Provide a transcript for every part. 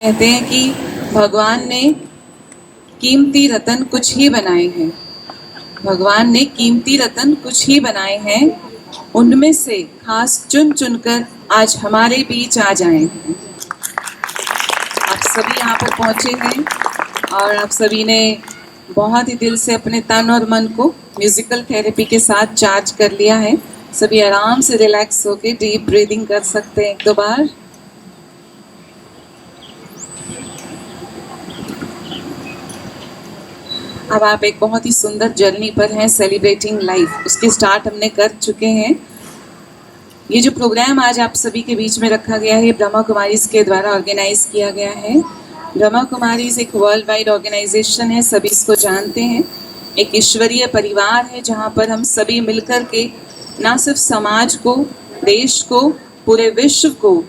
कहते हैं कि भगवान ने कीमती रतन कुछ ही बनाए हैं। भगवान ने कीमती रतन कुछ ही बनाए हैं, उनमें से खास चुन चुनकर आज हमारे बीच आ जाए हैं। आप सभी यहाँ पर पहुँचे हैं और आप सभी ने बहुत ही दिल से अपने तन और मन को म्यूजिकल थेरेपी के साथ चार्ज कर लिया है। सभी आराम से रिलैक्स होके डीप ब्रीदिंग कर सकते हैं एक दो बार। अब आप एक बहुत ही सुंदर जर्नी पर हैं, सेलिब्रेटिंग लाइफ। उसकी स्टार्ट हमने कर चुके हैं। ये जो प्रोग्राम आज आप सभी के बीच में रखा गया है, ब्रह्मा कुमारीज के द्वारा ऑर्गेनाइज किया गया है। ब्रह्मा कुमारीज एक वर्ल्ड वाइड ऑर्गेनाइजेशन है, सभी इसको जानते हैं। एक ईश्वरीय परिवार है जहाँ पर हम सभी मिलकर के ना सिर्फ समाज को, देश को, पूरे विश्व को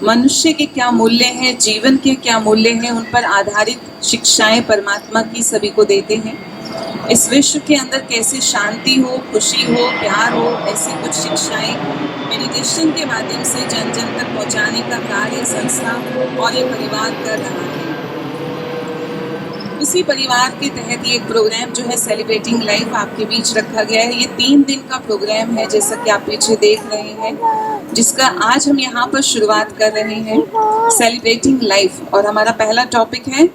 मनुष्य के क्या मूल्य हैं, जीवन के क्या मूल्य हैं, उन पर आधारित शिक्षाएं परमात्मा की सभी को देते हैं। इस विश्व के अंदर कैसे शांति हो, खुशी हो, प्यार हो, ऐसी कुछ शिक्षाएं मेडिटेशन के माध्यम से जन जन तक पहुंचाने का कार्य संस्था और ये परिवार कर रहा है। उसी परिवार के तहत ये प्रोग्राम जो है सेलिब्रेटिंग लाइफ आपके बीच रखा गया है। ये 3 दिन का प्रोग्राम है, जैसा कि आप पीछे देख रहे हैं, जिसका आज हम यहाँ पर शुरुआत कर रहे हैं, सेलिब्रेटिंग लाइफ। और हमारा पहला टॉपिक है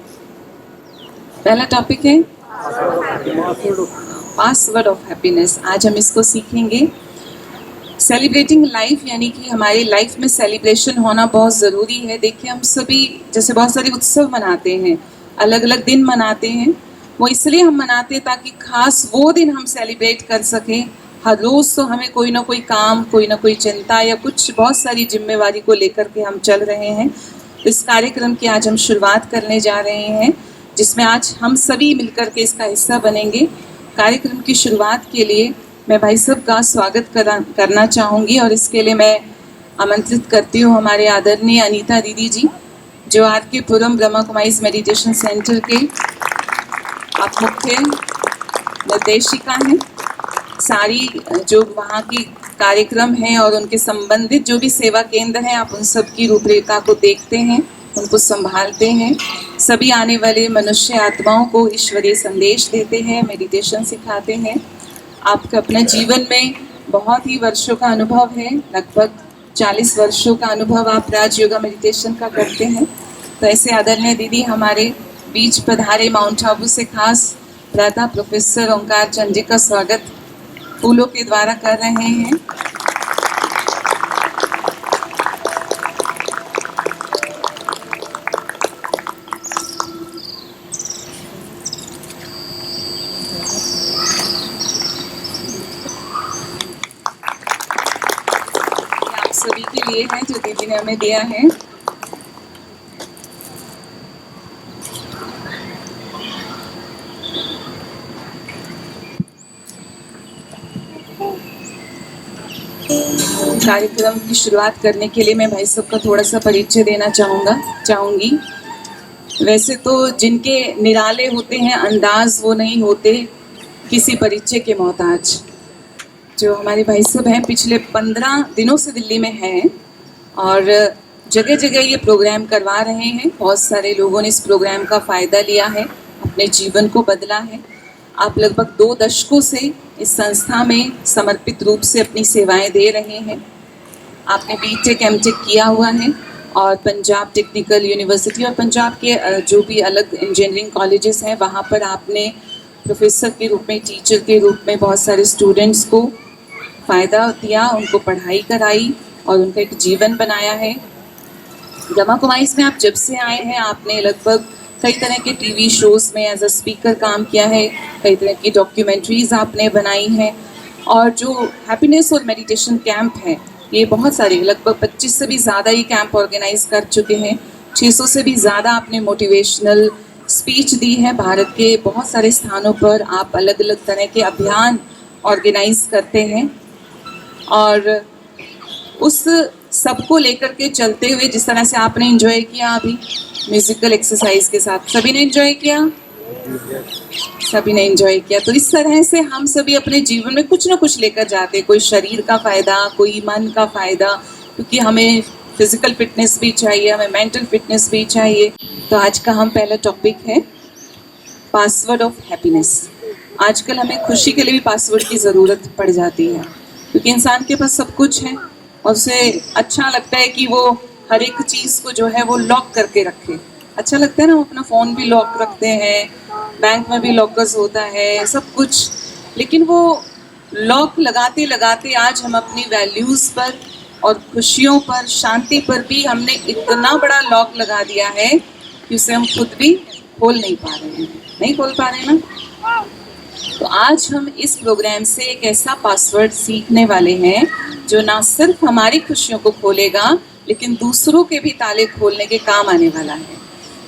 पासवर्ड ऑफ हैप्पीनेस। आज हम इसको सीखेंगे। सेलिब्रेटिंग लाइफ यानी कि हमारी लाइफ में सेलिब्रेशन होना बहुत ज़रूरी है। देखिए, हम सभी जैसे बहुत सारे उत्सव मनाते हैं, अलग अलग दिन मनाते हैं। वो इसलिए हम मनाते हैं ताकि खास वो दिन हम सेलिब्रेट कर सकें। हर रोज़ तो हमें कोई ना कोई काम, कोई ना कोई चिंता या कुछ बहुत सारी जिम्मेवारी को लेकर के हम चल रहे हैं। इस कार्यक्रम की आज हम शुरुआत करने जा रहे हैं, जिसमें आज हम सभी मिलकर के इसका हिस्सा बनेंगे। कार्यक्रम की शुरुआत के लिए मैं भाई साहब का स्वागत करना चाहूँगी और इसके लिए मैं आमंत्रित करती हूँ हमारे आदरणीय अनीता दीदी जी, जो आर.के. पुरम ब्रह्मा कुमारीज मेडिटेशन सेंटर के आप मुख्य निर्देशिका हैं। सारी जो वहाँ की कार्यक्रम हैं और उनके संबंधित जो भी सेवा केंद्र हैं, आप उन सब की रूपरेखा को देखते हैं, उनको संभालते हैं। सभी आने वाले मनुष्य आत्माओं को ईश्वरीय संदेश देते हैं, मेडिटेशन सिखाते हैं। आपका अपने जीवन में बहुत ही वर्षों का अनुभव है, लगभग 40 वर्षों का अनुभव आप राज योगा मेडिटेशन का करते हैं। तो ऐसे आदरणीय दीदी हमारे बीच पधारे माउंट आबू से खास प्रातः प्रोफेसर ओंकार चंद जी का स्वागत फूलों के द्वारा कर रहे हैं। आप सभी के लिए है जो दीदी ने हमें दिया है। कार्यक्रम की शुरुआत करने के लिए मैं भाई साहब का थोड़ा सा परिचय देना चाहूँगी। वैसे तो जिनके निराले होते हैं अंदाज, वो नहीं होते किसी परिचय के मोहताज। जो हमारे भाई साहब हैं, पिछले 15 दिनों से दिल्ली में हैं और जगह जगह ये प्रोग्राम करवा रहे हैं। बहुत सारे लोगों ने इस प्रोग्राम का फ़ायदा लिया है, अपने जीवन को बदला है। आप लगभग 2 दशकों से इस संस्था में समर्पित रूप से अपनी सेवाएं दे रहे हैं। आपने बीटेक एमटेक किया हुआ है और पंजाब टेक्निकल यूनिवर्सिटी और पंजाब के जो भी अलग इंजीनियरिंग कॉलेजेस हैं, वहाँ पर आपने प्रोफेसर के रूप में, टीचर के रूप में बहुत सारे स्टूडेंट्स को फ़ायदा दिया, उनको पढ़ाई कराई और उनका एक जीवन बनाया है। ब्रह्मा कुमारीज में आप जब से आए हैं, आपने लगभग कई तरह के टीवी शोज़ में एज अ स्पीकर काम किया है, कई तरह की डॉक्यूमेंट्रीज़ आपने बनाई हैं और जो हैप्पीनेस और मेडिटेशन कैंप हैं, ये बहुत सारे लगभग 25 से भी ज़्यादा ही कैंप ऑर्गेनाइज कर चुके हैं। 600 से भी ज़्यादा आपने मोटिवेशनल स्पीच दी है। भारत के बहुत सारे स्थानों पर आप अलग अलग तरह के अभियान ऑर्गेनाइज करते हैं और उस सबको लेकर के चलते हुए जिस तरह से आपने एंजॉय किया अभी म्यूजिकल एक्सरसाइज के साथ, सभी ने एंजॉय किया, सभी ने एंजॉय किया। तो इस तरह से हम सभी अपने जीवन में कुछ ना कुछ लेकर जाते हैं, कोई शरीर का फ़ायदा, कोई मन का फ़ायदा, क्योंकि हमें फिजिकल फिटनेस भी चाहिए, हमें मेंटल फिटनेस भी चाहिए। तो आज का हम पहला टॉपिक है पासवर्ड ऑफ हैप्पीनेस। आजकल हमें खुशी के लिए भी पासवर्ड की ज़रूरत पड़ जाती है, क्योंकि इंसान के पास सब कुछ है और उसे अच्छा लगता है कि वो हर एक चीज़ को जो है वो लॉक करके रखे। अच्छा लगता है ना, हम अपना फ़ोन भी लॉक रखते हैं, बैंक में भी लॉकर्स होता है, सब कुछ। लेकिन वो लॉक लगाते लगाते आज हम अपनी वैल्यूज़ पर और खुशियों पर, शांति पर भी हमने इतना बड़ा लॉक लगा दिया है कि उसे हम खुद भी खोल नहीं पा रहे हैं। नहीं खोल पा रहे हैं ना? तो आज हम इस प्रोग्राम से एक ऐसा पासवर्ड सीखने वाले हैं जो ना सिर्फ हमारी खुशियों को खोलेगा, लेकिन दूसरों के भी ताले खोलने के काम आने वाला है।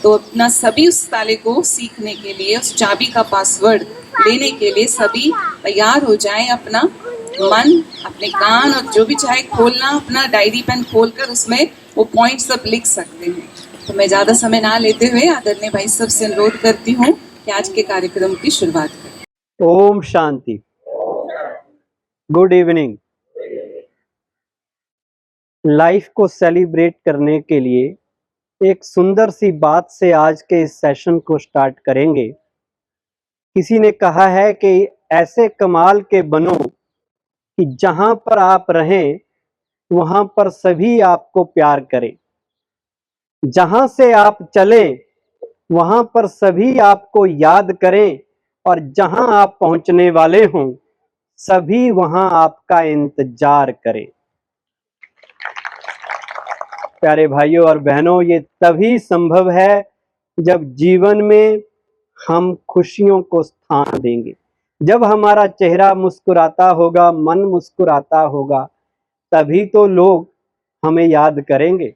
तो अपना सभी उस ताले को सीखने के लिए, उस चाबी का पासवर्ड लेने के लिए सभी तैयार हो जाएं। अपना मन, अपने कान और जो भी चाहे खोलना, अपना डायरी पेन खोलकर उसमें वो पॉइंट्स सब लिख सकते हैं। तो मैं ज़्यादा समय ना लेते हुए आदरणीय भाई साहब से अनुरोध करती हूँ कि आज के कार्यक्रम की शुरुआत करें। ओम शांति। Good evening. लाइफ को सेलिब्रेट करने के लिए एक सुंदर सी बात से आज के इस सेशन को स्टार्ट करेंगे। किसी ने कहा है कि ऐसे कमाल के बनो कि जहां पर आप रहें वहां पर सभी आपको प्यार करें, जहां से आप चले वहां पर सभी आपको याद करें, और जहां आप पहुंचने वाले हों सभी वहां आपका इंतजार करें। प्यारे भाइयों और बहनों, ये तभी संभव है जब जीवन में हम खुशियों को स्थान देंगे, जब हमारा चेहरा मुस्कुराता होगा, मन मुस्कुराता होगा, तभी तो लोग हमें याद करेंगे,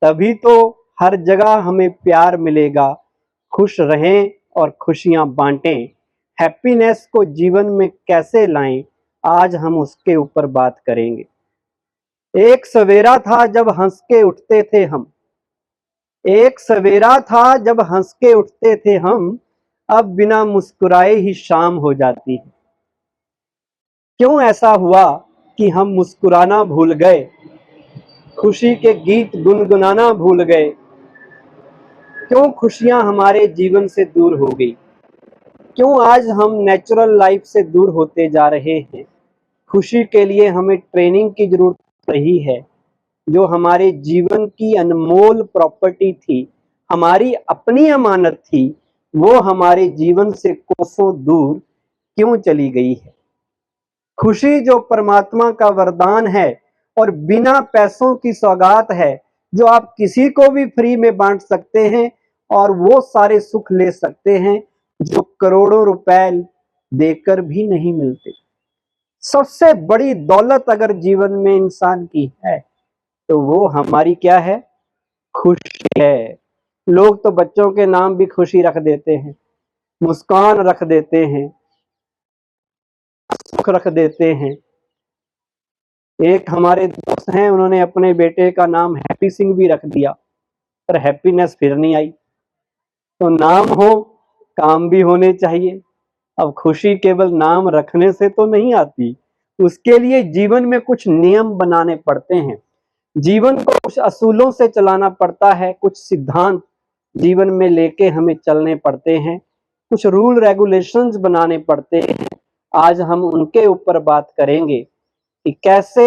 तभी तो हर जगह हमें प्यार मिलेगा। खुश रहें और खुशियां बांटें। हैप्पीनेस को जीवन में कैसे लाएं, आज हम उसके ऊपर बात करेंगे। एक सवेरा था जब हंस के उठते थे हम, एक सवेरा था जब हंस के उठते थे हम, अब बिना मुस्कुराए ही शाम हो जाती है। क्यों ऐसा हुआ कि हम मुस्कुराना भूल गए, खुशी के गीत गुनगुनाना भूल गए? क्यों खुशियां हमारे जीवन से दूर हो गई? क्यों आज हम नेचुरल लाइफ से दूर होते जा रहे हैं? खुशी के लिए हमें ट्रेनिंग की जरूरत रही है, जो हमारे जीवन की अनमोल प्रॉपर्टी थी, हमारी अपनी अमानत थी, वो हमारे जीवन से कोसों दूर क्यों चली गई है? खुशी जो परमात्मा का वरदान है और बिना पैसों की सौगात है, जो आप किसी को भी फ्री में बांट सकते हैं और वो सारे सुख ले सकते हैं जो करोड़ों रुपए देकर भी नहीं मिलते। सबसे बड़ी दौलत अगर जीवन में इंसान की है तो वो हमारी क्या है? खुशी है। लोग तो बच्चों के नाम भी खुशी रख देते हैं, मुस्कान रख देते हैं, सुख रख देते हैं। एक हमारे दोस्त हैं, उन्होंने अपने बेटे का नाम हैप्पी सिंह भी रख दिया, पर हैप्पीनेस फिर नहीं आई। तो नाम हो, काम भी होने चाहिए। अब खुशी केवल नाम रखने से तो नहीं आती, उसके लिए जीवन में कुछ नियम बनाने पड़ते हैं, जीवन को कुछ असूलों से चलाना पड़ता है, कुछ सिद्धांत जीवन में लेके हमें चलने पड़ते हैं, कुछ रूल रेगुलेशंस बनाने पड़ते हैं। आज हम उनके ऊपर बात करेंगे कि कैसे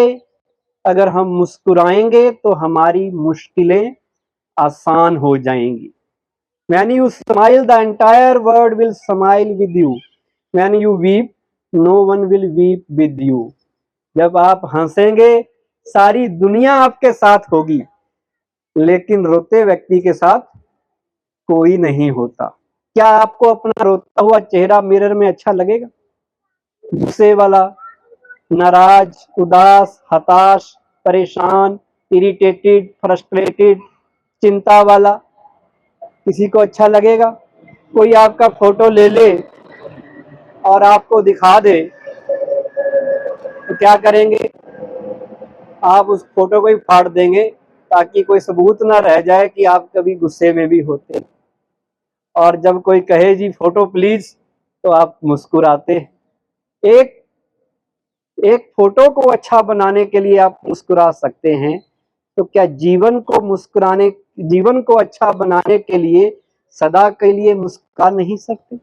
अगर हम मुस्कुराएंगे तो हमारी मुश्किलें आसान हो जाएंगी। When you smile, the entire world will smile with you. When you weep, no one will weep with you. जब आप हंसेंगे सारी दुनिया आपके साथ होगी, लेकिन रोते व्यक्ति के साथ कोई नहीं होता। क्या आपको अपना रोता हुआ चेहरा मिरर में अच्छा लगेगा? गुस्से वाला, नाराज, उदास, हताश, परेशान, इरिटेटेड, फ्रस्ट्रेटेड, चिंता वाला किसी को अच्छा लगेगा? कोई आपका फोटो ले ले और आपको दिखा दे तो क्या करेंगे? आप उस फोटो को ही फाड़ देंगे ताकि कोई सबूत ना रह जाए कि आप कभी गुस्से में भी होते। और जब कोई कहे जी फोटो प्लीज, तो आप मुस्कुराते। एक एक फोटो को अच्छा बनाने के लिए आप मुस्कुरा सकते हैं, तो क्या जीवन को अच्छा बनाने के लिए सदा के लिए मुस्कुरा नहीं सकते?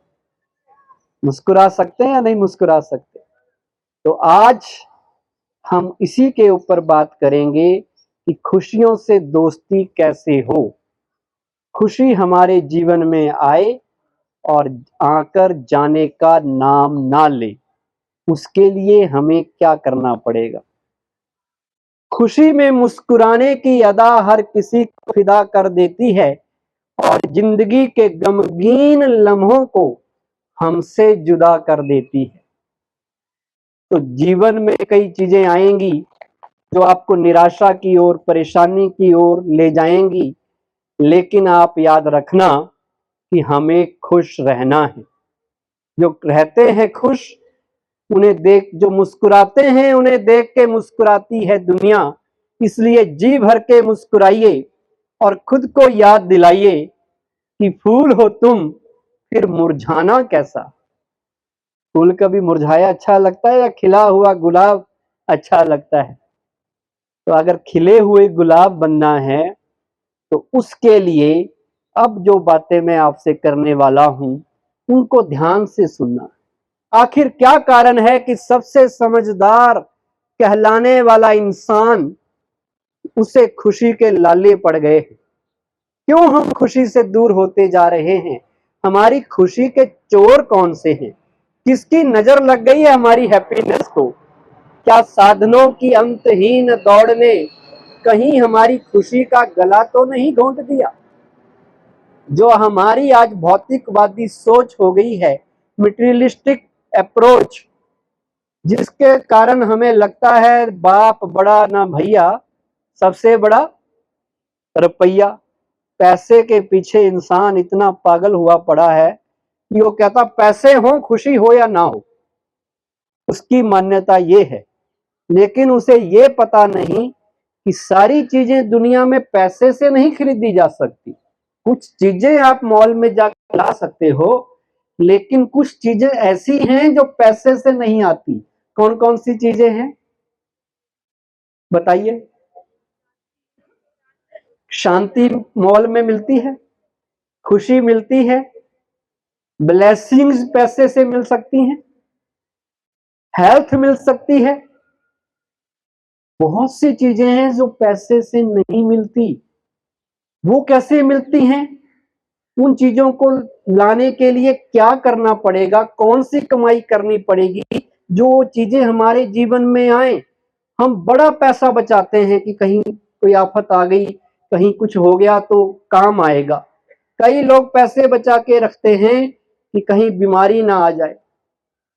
मुस्कुरा सकते हैं या नहीं मुस्कुरा सकते? तो आज हम इसी के ऊपर बात करेंगे कि खुशियों से दोस्ती कैसे हो, खुशी हमारे जीवन में आए और आकर जाने का नाम ना ले, उसके लिए हमें क्या करना पड़ेगा। खुशी में मुस्कुराने की अदा हर किसी को फिदा कर देती है और जिंदगी के गमगीन लम्हों को हमसे जुदा कर देती है। तो जीवन में कई चीजें आएंगी जो आपको निराशा की ओर, परेशानी की ओर ले जाएंगी, लेकिन आप याद रखना कि हमें खुश रहना है। जो रहते हैं खुश, जो मुस्कुराते हैं उन्हें देख के मुस्कुराती है दुनिया। इसलिए जी भर के मुस्कुराइए और खुद को याद दिलाइए कि फूल हो तुम फिर मुरझाना कैसा। फूल कभी मुरझाया अच्छा लगता है या खिला हुआ गुलाब अच्छा लगता है? तो अगर खिले हुए गुलाब बनना है तो उसके लिए अब जो बातें मैं आपसे करने वाला हूं उनको ध्यान से सुनना। आखिर क्या कारण है कि सबसे समझदार कहलाने वाला इंसान, उसे खुशी के लाले पड़ गए हैं? क्यों हम खुशी से दूर होते जा रहे हैं? हमारी खुशी के चोर कौन से हैं? किसकी नजर लग गई है हमारी हैप्पीनेस को? क्या साधनों की अंतहीन दौड़ ने कहीं हमारी खुशी का गला तो नहीं घोंट दिया? जो हमारी आज भौतिकवादी सोच हो गई है, मटेरियलिस्टिक अप्रोच, जिसके कारण हमें लगता है बाप बड़ा ना भैया, सबसे बड़ा रुपया। पैसे के पीछे इंसान इतना पागल हुआ पड़ा है कि वो कहता पैसे हो खुशी हो या ना हो, उसकी मान्यता ये है। लेकिन उसे ये पता नहीं कि सारी चीजें दुनिया में पैसे से नहीं खरीदी जा सकती। कुछ चीजें आप मॉल में जाकर ला सकते हो, लेकिन कुछ चीजें ऐसी हैं जो पैसे से नहीं आती। कौन कौन सी चीजें हैं बताइए? शांति मॉल में मिलती है, खुशी मिलती है, ब्लेसिंग्स पैसे से मिल सकती हैं, हेल्थ मिल सकती है। बहुत सी चीजें हैं जो पैसे से नहीं मिलती। वो कैसे मिलती हैं? उन चीजों को लाने के लिए क्या करना पड़ेगा, कौन सी कमाई करनी पड़ेगी जो चीजें हमारे जीवन में आए। हम बड़ा पैसा बचाते हैं कि कहीं कोई आफत आ गई, कहीं कुछ हो गया तो काम आएगा। कई लोग पैसे बचा के रखते हैं कि कहीं बीमारी ना आ जाए,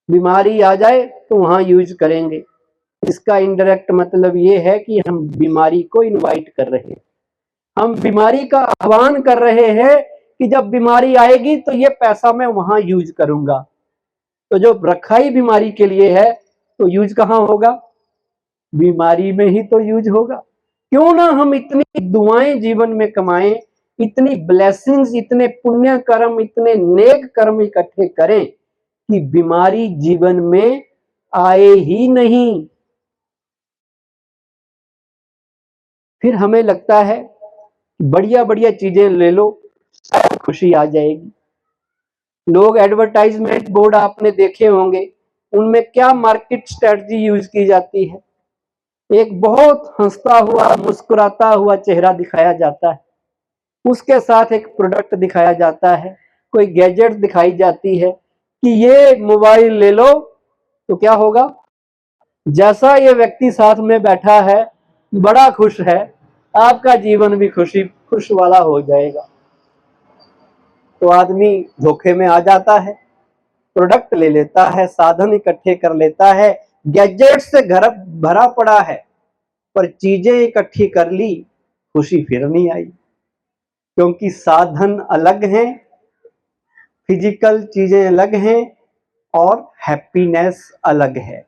बीमारी आ जाए तो वहां यूज करेंगे। इसका इनडायरेक्ट मतलब ये है कि हम बीमारी को इनवाइट कर रहे हैं, हम बीमारी का आह्वान कर रहे हैं कि जब बीमारी आएगी तो ये पैसा मैं वहां यूज करूंगा। तो जो रखा ही बीमारी के लिए है तो यूज कहां होगा? बीमारी में ही तो यूज होगा। क्यों ना हम इतनी दुआएं जीवन में कमाएं, इतनी ब्लेसिंग्स, इतने पुण्य कर्म, इतने नेक कर्म इकट्ठे करें कि बीमारी जीवन में आए ही नहीं। फिर हमें लगता है बढ़िया बढ़िया चीजें ले लो, शायद खुशी आ जाएगी। लोग एडवर्टाइजमेंट बोर्ड आपने देखे होंगे, उनमें क्या मार्केट स्ट्रेटजी यूज की जाती है? एक बहुत हंसता हुआ, मुस्कुराता हुआ चेहरा दिखाया जाता है, उसके साथ एक प्रोडक्ट दिखाया जाता है, कोई गैजेट दिखाई जाती है कि ये मोबाइल ले लो तो क्या होगा। जैसा ये व्यक्ति साथ में बैठा है बड़ा खुश है, आपका जीवन भी खुश वाला हो जाएगा। तो आदमी धोखे में आ जाता है, प्रोडक्ट ले लेता है, साधन इकट्ठे कर लेता है, गैजेट से घर भरा पड़ा है, पर चीजें इकट्ठी कर ली, खुशी फिर नहीं आई। क्योंकि साधन अलग हैं, फिजिकल चीजें अलग हैं और हैप्पीनेस अलग है।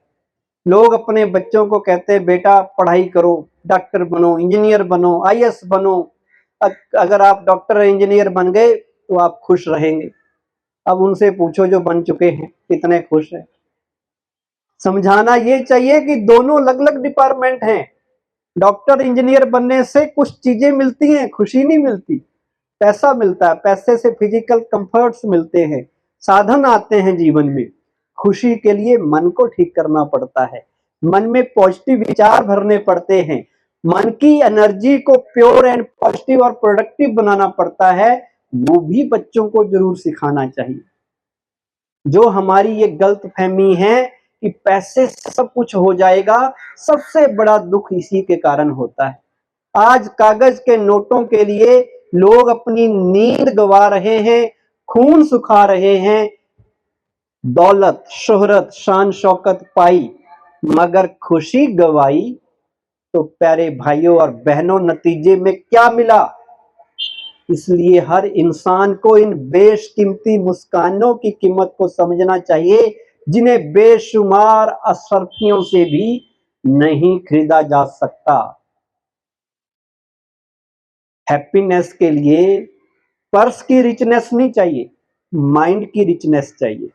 लोग अपने बच्चों को कहते हैं बेटा पढ़ाई करो, डॉक्टर बनो, इंजीनियर बनो, आईएएस बनो। अगर आप डॉक्टर इंजीनियर बन गए तो आप खुश रहेंगे। अब उनसे पूछो जो बन चुके हैं कितने खुश हैं। समझाना ये चाहिए कि दोनों अलग अलग डिपार्टमेंट हैं। डॉक्टर इंजीनियर बनने से कुछ चीजें मिलती हैं, खुशी नहीं मिलती। पैसा मिलता है, पैसे से फिजिकल कंफर्ट्स मिलते हैं, साधन आते हैं जीवन में। खुशी के लिए मन को ठीक करना पड़ता है, मन में पॉजिटिव विचार भरने पड़ते हैं, मन की एनर्जी को प्योर एंड पॉजिटिव और प्रोडक्टिव बनाना पड़ता है। वो भी बच्चों को जरूर सिखाना चाहिए। जो हमारी ये गलत फहमी है कि पैसे से सब कुछ हो जाएगा, सबसे बड़ा दुख इसी के कारण होता है। आज कागज के नोटों के लिए लोग अपनी नींद गवा रहे हैं, खून सुखा रहे हैं, दौलत, शोहरत, शान शौकत पाई, मगर खुशी गवाई। तो प्यारे भाइयों और बहनों, नतीजे में क्या मिला? इसलिए हर इंसान को इन बेशकीमती मुस्कानों की कीमत को समझना चाहिए, जिन्हें बेशुमार अशर्फियों से भी नहीं खरीदा जा सकता। हैप्पीनेस के लिए पर्स की रिचनेस नहीं चाहिए, माइंड की रिचनेस चाहिए।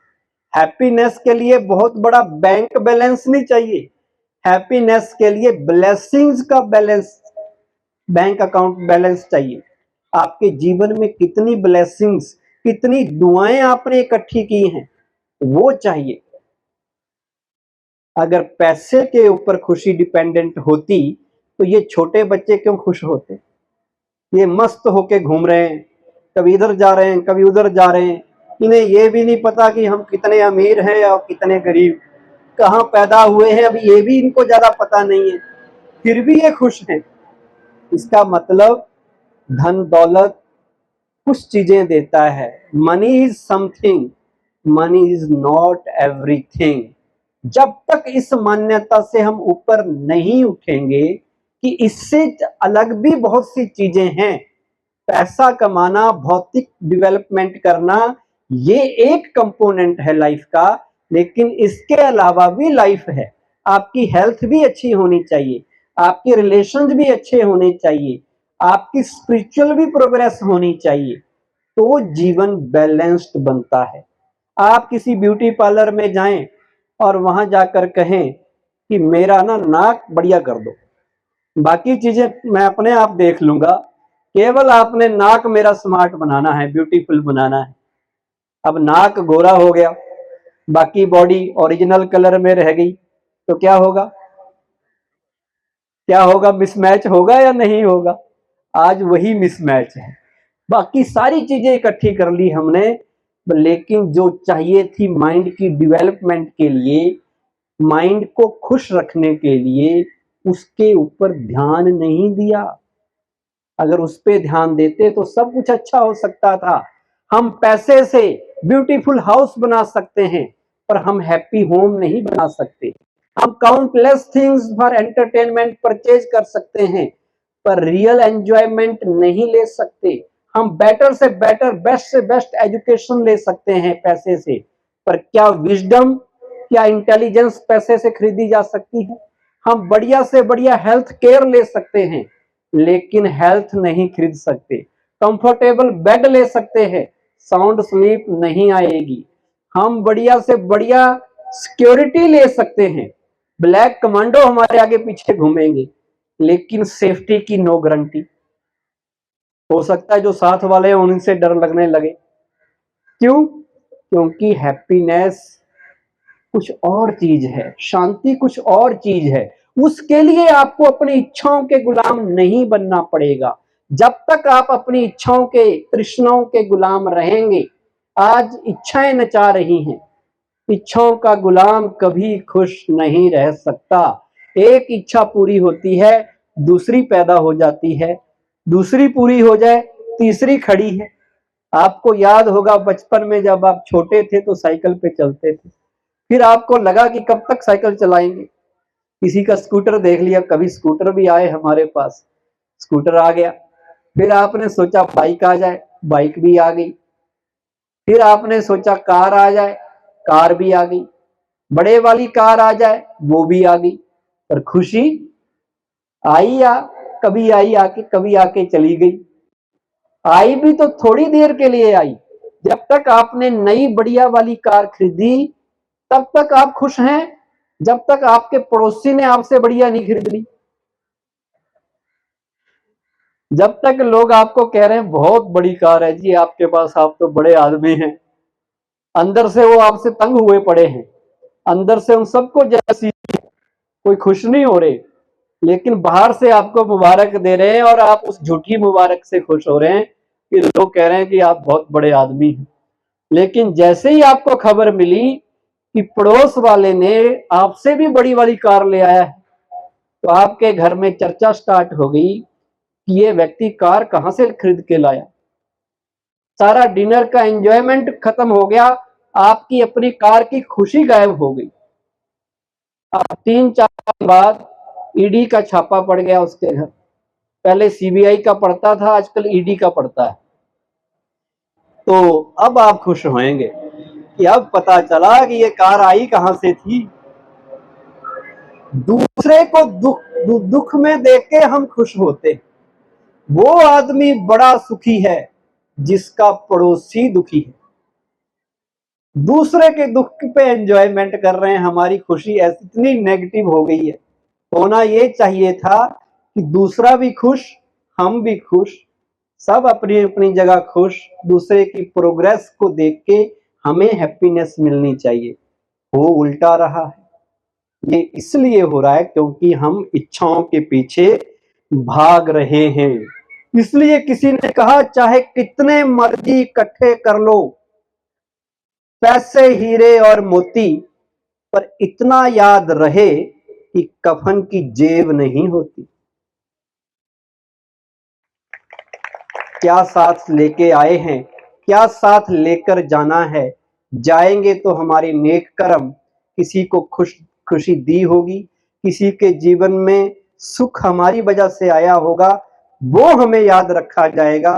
हैप्पीनेस के लिए बहुत बड़ा बैंक बैलेंस नहीं चाहिए, हैप्पीनेस के लिए ब्लेसिंग्स का बैलेंस, बैंक अकाउंट बैलेंस चाहिए। आपके जीवन में कितनी ब्लेसिंग्स, कितनी दुआएं आपने इकट्ठी की हैं, वो चाहिए। अगर पैसे के ऊपर खुशी डिपेंडेंट होती तो ये छोटे बच्चे क्यों खुश होते? ये मस्त होके घूम रहे हैं, कभी इधर जा रहे हैं, कभी उधर जा रहे हैं, इन्हें ये भी नहीं पता कि हम कितने अमीर हैं और कितने गरीब, कहाँ पैदा हुए हैं, अभी ये भी इनको ज्यादा पता नहीं है, फिर भी ये खुश हैं। इसका मतलब धन दौलत कुछ चीजें देता है। Money is something, money is not everything. जब तक इस मान्यता से हम ऊपर नहीं उठेंगे कि इससे अलग भी बहुत सी चीजें हैं, पैसा कमाना, भौतिक डेवलपमेंट करना, ये एक कंपोनेंट है लाइफ का, लेकिन इसके अलावा भी लाइफ है। आपकी हेल्थ भी अच्छी होनी चाहिए, आपके रिलेशंस भी अच्छे होने चाहिए, आपकी स्पिरिचुअल भी प्रोग्रेस होनी चाहिए, तो जीवन बैलेंस्ड बनता है। आप किसी ब्यूटी पार्लर में जाएं और वहां जाकर कहें कि मेरा ना नाक बढ़िया कर दो, बाकी चीजें मैं अपने आप देख लूंगा, केवल आपने नाक मेरा स्मार्ट बनाना है, ब्यूटीफुल बनाना है। अब नाक गोरा हो गया, बाकी बॉडी ओरिजिनल कलर में रह गई, तो क्या होगा? क्या होगा? मिसमैच होगा या नहीं होगा? आज वही मिसमैच है। बाकी सारी चीजें इकट्ठी कर ली हमने, लेकिन जो चाहिए थी माइंड की डेवलपमेंट के लिए, माइंड को खुश रखने के लिए, उसके ऊपर ध्यान नहीं दिया। अगर उस पे ध्यान देते तो सब कुछ अच्छा हो सकता था। हम पैसे से ब्यूटीफुल हाउस बना सकते हैं, पर हम हैप्पी होम नहीं बना सकते। हम countless things for entertainment purchase कर सकते हैं, पर रियल एंजॉयमेंट नहीं ले सकते। हम बेटर से बेटर, बेस्ट से बेस्ट एजुकेशन ले सकते हैं पैसे से, पर क्या विजडम, क्या इंटेलिजेंस पैसे से खरीदी जा सकती है? हम बढ़िया से बढ़िया हेल्थ केयर ले सकते हैं, लेकिन हेल्थ नहीं खरीद सकते। कंफर्टेबल बेड ले सकते हैं, साउंड स्लीप नहीं आएगी। हम बढ़िया से बढ़िया सिक्योरिटी ले सकते हैं, ब्लैक कमांडो हमारे आगे पीछे घूमेंगे, लेकिन सेफ्टी की नो गारंटी। हो सकता है जो साथ वाले हैं उनसे डर लगने लगे। क्यों? क्योंकि हैप्पीनेस कुछ और चीज है, शांति कुछ और चीज है। उसके लिए आपको अपनी इच्छाओं के गुलाम नहीं बनना पड़ेगा। जब तक आप अपनी इच्छाओं के, तृष्णाओं के गुलाम रहेंगे, आज इच्छाएं नचा रही हैं, इच्छाओं का गुलाम कभी खुश नहीं रह सकता। एक इच्छा पूरी होती है, दूसरी पैदा हो जाती है, दूसरी पूरी हो जाए, तीसरी खड़ी है। आपको याद होगा बचपन में जब आप छोटे थे तो साइकिल पे चलते थे, फिर आपको लगा कि कब तक साइकिल चलाएंगे, किसी का स्कूटर देख लिया, कभी स्कूटर भी आए हमारे पास, स्कूटर आ गया, फिर आपने सोचा बाइक आ जाए, बाइक भी आ गई, फिर आपने सोचा कार आ जाए, कार भी आ गई, बड़े वाली कार आ जाए, वो भी आ गई। पर खुशी आई या कभी आई आके, कभी आके चली गई। आई भी तो थोड़ी देर के लिए आई। जब तक आपने नई बढ़िया वाली कार खरीदी तब तक आप खुश हैं, जब तक आपके पड़ोसी ने आपसे बढ़िया नहीं खरीद ली। जब तक लोग आपको कह रहे हैं बहुत बड़ी कार है जी आपके पास, आप तो बड़े आदमी हैं, अंदर से वो आपसे तंग हुए पड़े हैं, अंदर से उन सबको जैसी कोई खुश नहीं हो रहे, लेकिन बाहर से आपको मुबारक दे रहे हैं और आप उस झूठी मुबारक से खुश हो रहे हैं कि लोग कह रहे हैं कि आप बहुत बड़े आदमी हैं। लेकिन जैसे ही आपको खबर मिली कि पड़ोस वाले ने आपसे भी बड़ी वाली कार ले आया है, तो आपके घर में चर्चा स्टार्ट हो गई कि ये व्यक्ति कार कहां से खरीद के लाया। सारा डिनर का एंजॉयमेंट खत्म हो गया, आपकी अपनी कार की खुशी गायब हो गई। अब 3-4 दिन बाद ईडी का छापा पड़ गया उसके घर। पहले सीबीआई का पड़ता था, आजकल ईडी का पड़ता है। तो अब आप खुश होंगे कि अब पता चला कि ये कार आई कहां से थी। दूसरे को दुख में देख के हम खुश होते, वो आदमी बड़ा सुखी है जिसका पड़ोसी दुखी है। दूसरे के दुख पे एंजॉयमेंट कर रहे हैं, हमारी खुशी ऐसी इतनी नेगेटिव हो गई है। होना ये चाहिए था कि दूसरा भी खुश, हम भी खुश, सब अपनी अपनी जगह खुश, दूसरे की प्रोग्रेस को देख के हमें हैप्पीनेस मिलनी चाहिए। वो उल्टा रहा है। ये इसलिए हो रहा है क्योंकि हम इच्छाओं के पीछे भाग रहे हैं। इसलिए किसी ने कहा चाहे कितने मर्जी इकट्ठे कर लो, पैसे, हीरे और मोती, पर इतना याद रहे कि कफन की जेब नहीं होती। क्या साथ लेके आए हैं, क्या साथ लेकर जाना है। जाएंगे तो हमारे नेक कर्म किसी को खुशी दी होगी, किसी के जीवन में सुख हमारी वजह से आया होगा, वो हमें याद रखा जाएगा,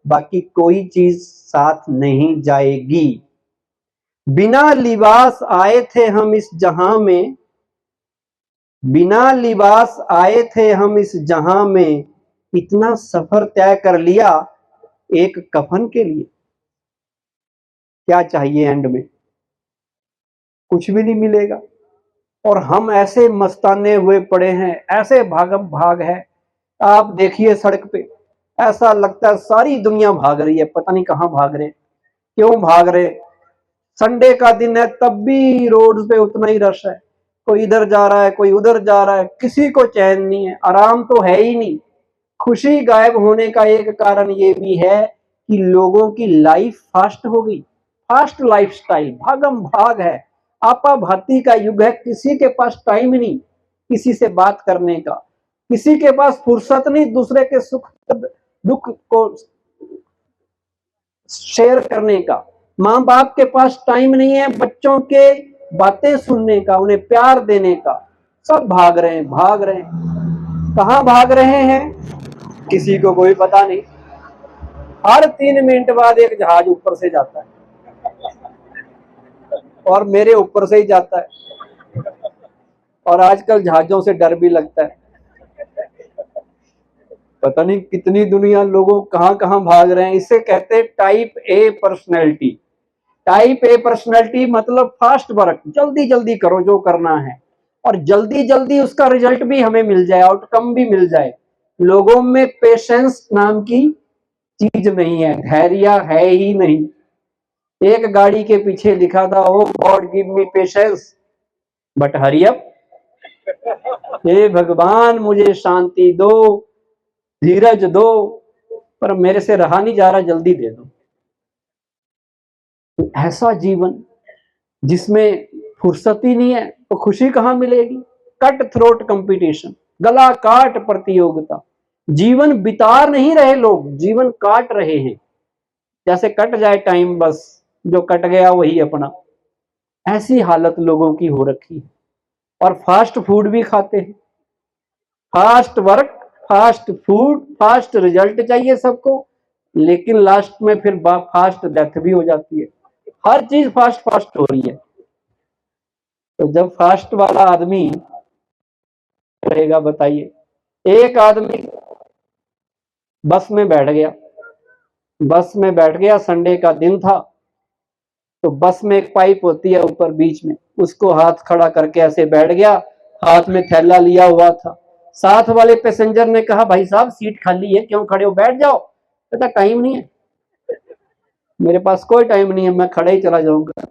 बाकी कोई चीज साथ नहीं जाएगी। बिना लिबास आए थे हम इस जहां में, बिना लिबास आए थे हम इस जहां में, इतना सफर तय कर लिया एक कफन के लिए। क्या चाहिए एंड में? कुछ भी नहीं मिलेगा। और हम ऐसे मस्ताने हुए पड़े हैं, ऐसे भागम भाग है। आप देखिए सड़क पे, ऐसा लगता है सारी दुनिया भाग रही है, पता नहीं कहां भाग रहे, क्यों भाग रहे। संडे का दिन है तब भी रोड पे उतना ही रश है, कोई इधर जा रहा है कोई उधर जा रहा है, किसी को चैन नहीं है, आराम तो है ही नहीं। खुशी गायब होने का एक कारण ये भी है कि लोगों की लाइफ फास्ट हो गई, फास्ट लाइफस्टाइल, भागम भाग है, आपाभाती का युग है। किसी के पास टाइम नहीं किसी से बात करने का, किसी के पास फुर्सत नहीं दूसरे के सुख दुख को शेयर करने का। माँ बाप के पास टाइम नहीं है बच्चों के बातें सुनने का, उन्हें प्यार देने का। सब भाग रहे हैं, भाग रहे हैं। कहाँ भाग रहे हैं किसी को कोई पता नहीं। हर 3 मिनट बाद एक जहाज ऊपर से जाता है और मेरे ऊपर से ही जाता है, और आजकल जहाजों से डर भी लगता है। पता नहीं कितनी दुनिया लोगों कहां कहां भाग रहे हैं। इसे कहते हैं type A personality. Type A personality मतलब फास्ट वर्क, जल्दी जल्दी करो जो करना है, और जल्दी जल्दी उसका रिजल्ट भी हमें मिल जाए, आउटकम भी मिल जाए। लोगों में पेशेंस नाम की चीज नहीं है, धैर्य है ही नहीं। एक गाड़ी के पीछे लिखा था, O God give me patience but hurry up. हे भगवान मुझे शांति दो, धीरज दो, पर मेरे से रहा नहीं जा रहा, जल्दी दे दो। तो ऐसा जीवन जिसमें फुर्सत ही नहीं है तो खुशी कहां मिलेगी। कट थ्रोट कंपटीशन, गला काट प्रतियोगिता, जीवन बिता नहीं रहे लोग, जीवन काट रहे हैं। जैसे कट जाए टाइम, बस जो कट गया वही अपना। ऐसी हालत लोगों की हो रखी है। और फास्ट फूड भी खाते हैं, fast work, fast food, fast result चाहिए सबको, लेकिन लास्ट में फिर फास्ट डेथ भी हो जाती है। हर चीज फास्ट फास्ट हो रही है। तो जब फास्ट वाला आदमी रहेगा बताइए। एक आदमी बस में बैठ गया, बस में बैठ गया, संडे का दिन था, तो बस में एक पाइप होती है ऊपर बीच में, उसको हाथ खड़ा करके ऐसे बैठ गया, हाथ में थैला लिया हुआ था, साथ वाले पैसेंजर ने कहा भाई साहब सीट खाली है, क्यों खड़े हो, बैठ जाओ। कहता टाइम नहीं है, मेरे पास कोई टाइम नहीं है, मैं खड़े ही चला जाऊंगा।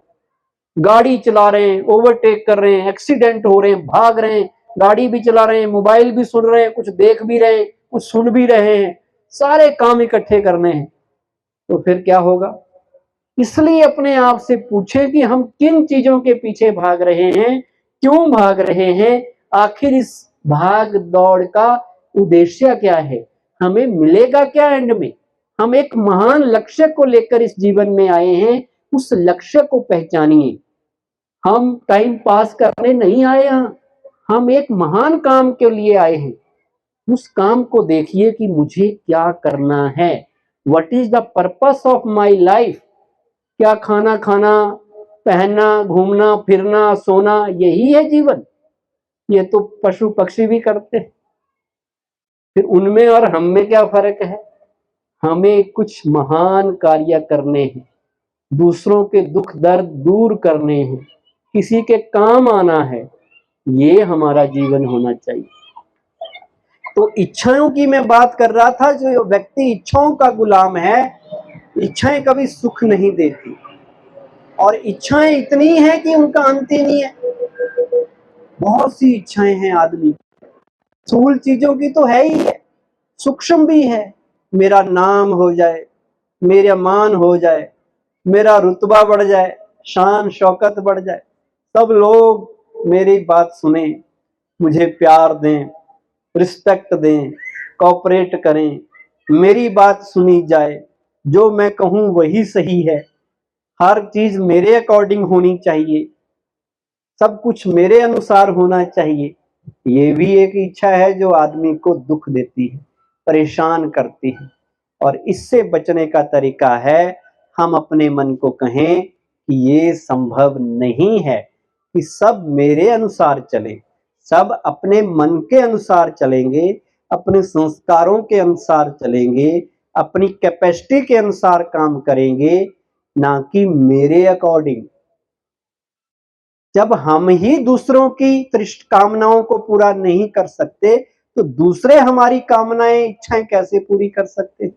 गाड़ी चला रहे हैं, ओवरटेक कर रहे हैं, एक्सीडेंट हो रहे हैं, भाग रहे हैं, गाड़ी भी चला रहे हैं, मोबाइल भी सुन रहे हैं, कुछ देख भी रहे हैं, कुछ सुन भी रहे हैं, सारे काम इकट्ठे करने हैं, तो फिर क्या होगा। इसलिए अपने आप से पूछें कि हम किन चीजों के पीछे भाग रहे हैं, क्यों भाग रहे हैं, आखिर इस भाग दौड़ का उद्देश्य क्या है, हमें मिलेगा क्या एंड में। हम एक महान लक्ष्य को लेकर इस जीवन में आए हैं, उस लक्ष्य को पहचानिए। हम टाइम पास करने नहीं आए यहाँ, हम एक महान काम के लिए आए हैं। उस काम को देखिए कि मुझे क्या करना है, what is the purpose of my life. क्या खाना खाना, पहनना, घूमना फिरना, सोना, यही है जीवन? ये तो पशु पक्षी भी करते हैं। फिर उनमें और हम में क्या फर्क है। हमें कुछ महान कार्य करने हैं, दूसरों के दुख दर्द दूर करने हैं, किसी के काम आना है, ये हमारा जीवन होना चाहिए। तो इच्छाओं की मैं बात कर रहा था, जो व्यक्ति इच्छाओं का गुलाम है, इच्छाएं कभी सुख नहीं देती, और इच्छाएं इतनी हैं कि उनका अंत ही नहीं है। बहुत सी इच्छाएं हैं आदमी, स्थूल चीजों की तो है ही है, सूक्ष्म भी है। मेरा नाम हो जाए, मेरा मान हो जाए, मेरा रुतबा बढ़ जाए, शान शौकत बढ़ जाए, सब लोग मेरी बात सुने, मुझे प्यार दें, रिस्पेक्ट दें, कोऑपरेट करें, मेरी बात सुनी जाए, जो मैं कहूं वही सही है, हर चीज मेरे अकॉर्डिंग होनी चाहिए, सब कुछ मेरे अनुसार होना चाहिए। ये भी एक इच्छा है जो आदमी को दुख देती है, परेशान करती है। और इससे बचने का तरीका है, हम अपने मन को कहें कि ये संभव नहीं है कि सब मेरे अनुसार चले, सब अपने मन के अनुसार चलेंगे, अपने संस्कारों के अनुसार चलेंगे, अपनी कैपेसिटी के अनुसार काम करेंगे, ना कि मेरे अकॉर्डिंग। जब हम ही दूसरों की तृष्ट कामनाओं को पूरा नहीं कर सकते, तो दूसरे हमारी कामनाएं इच्छाएं कैसे पूरी कर सकते।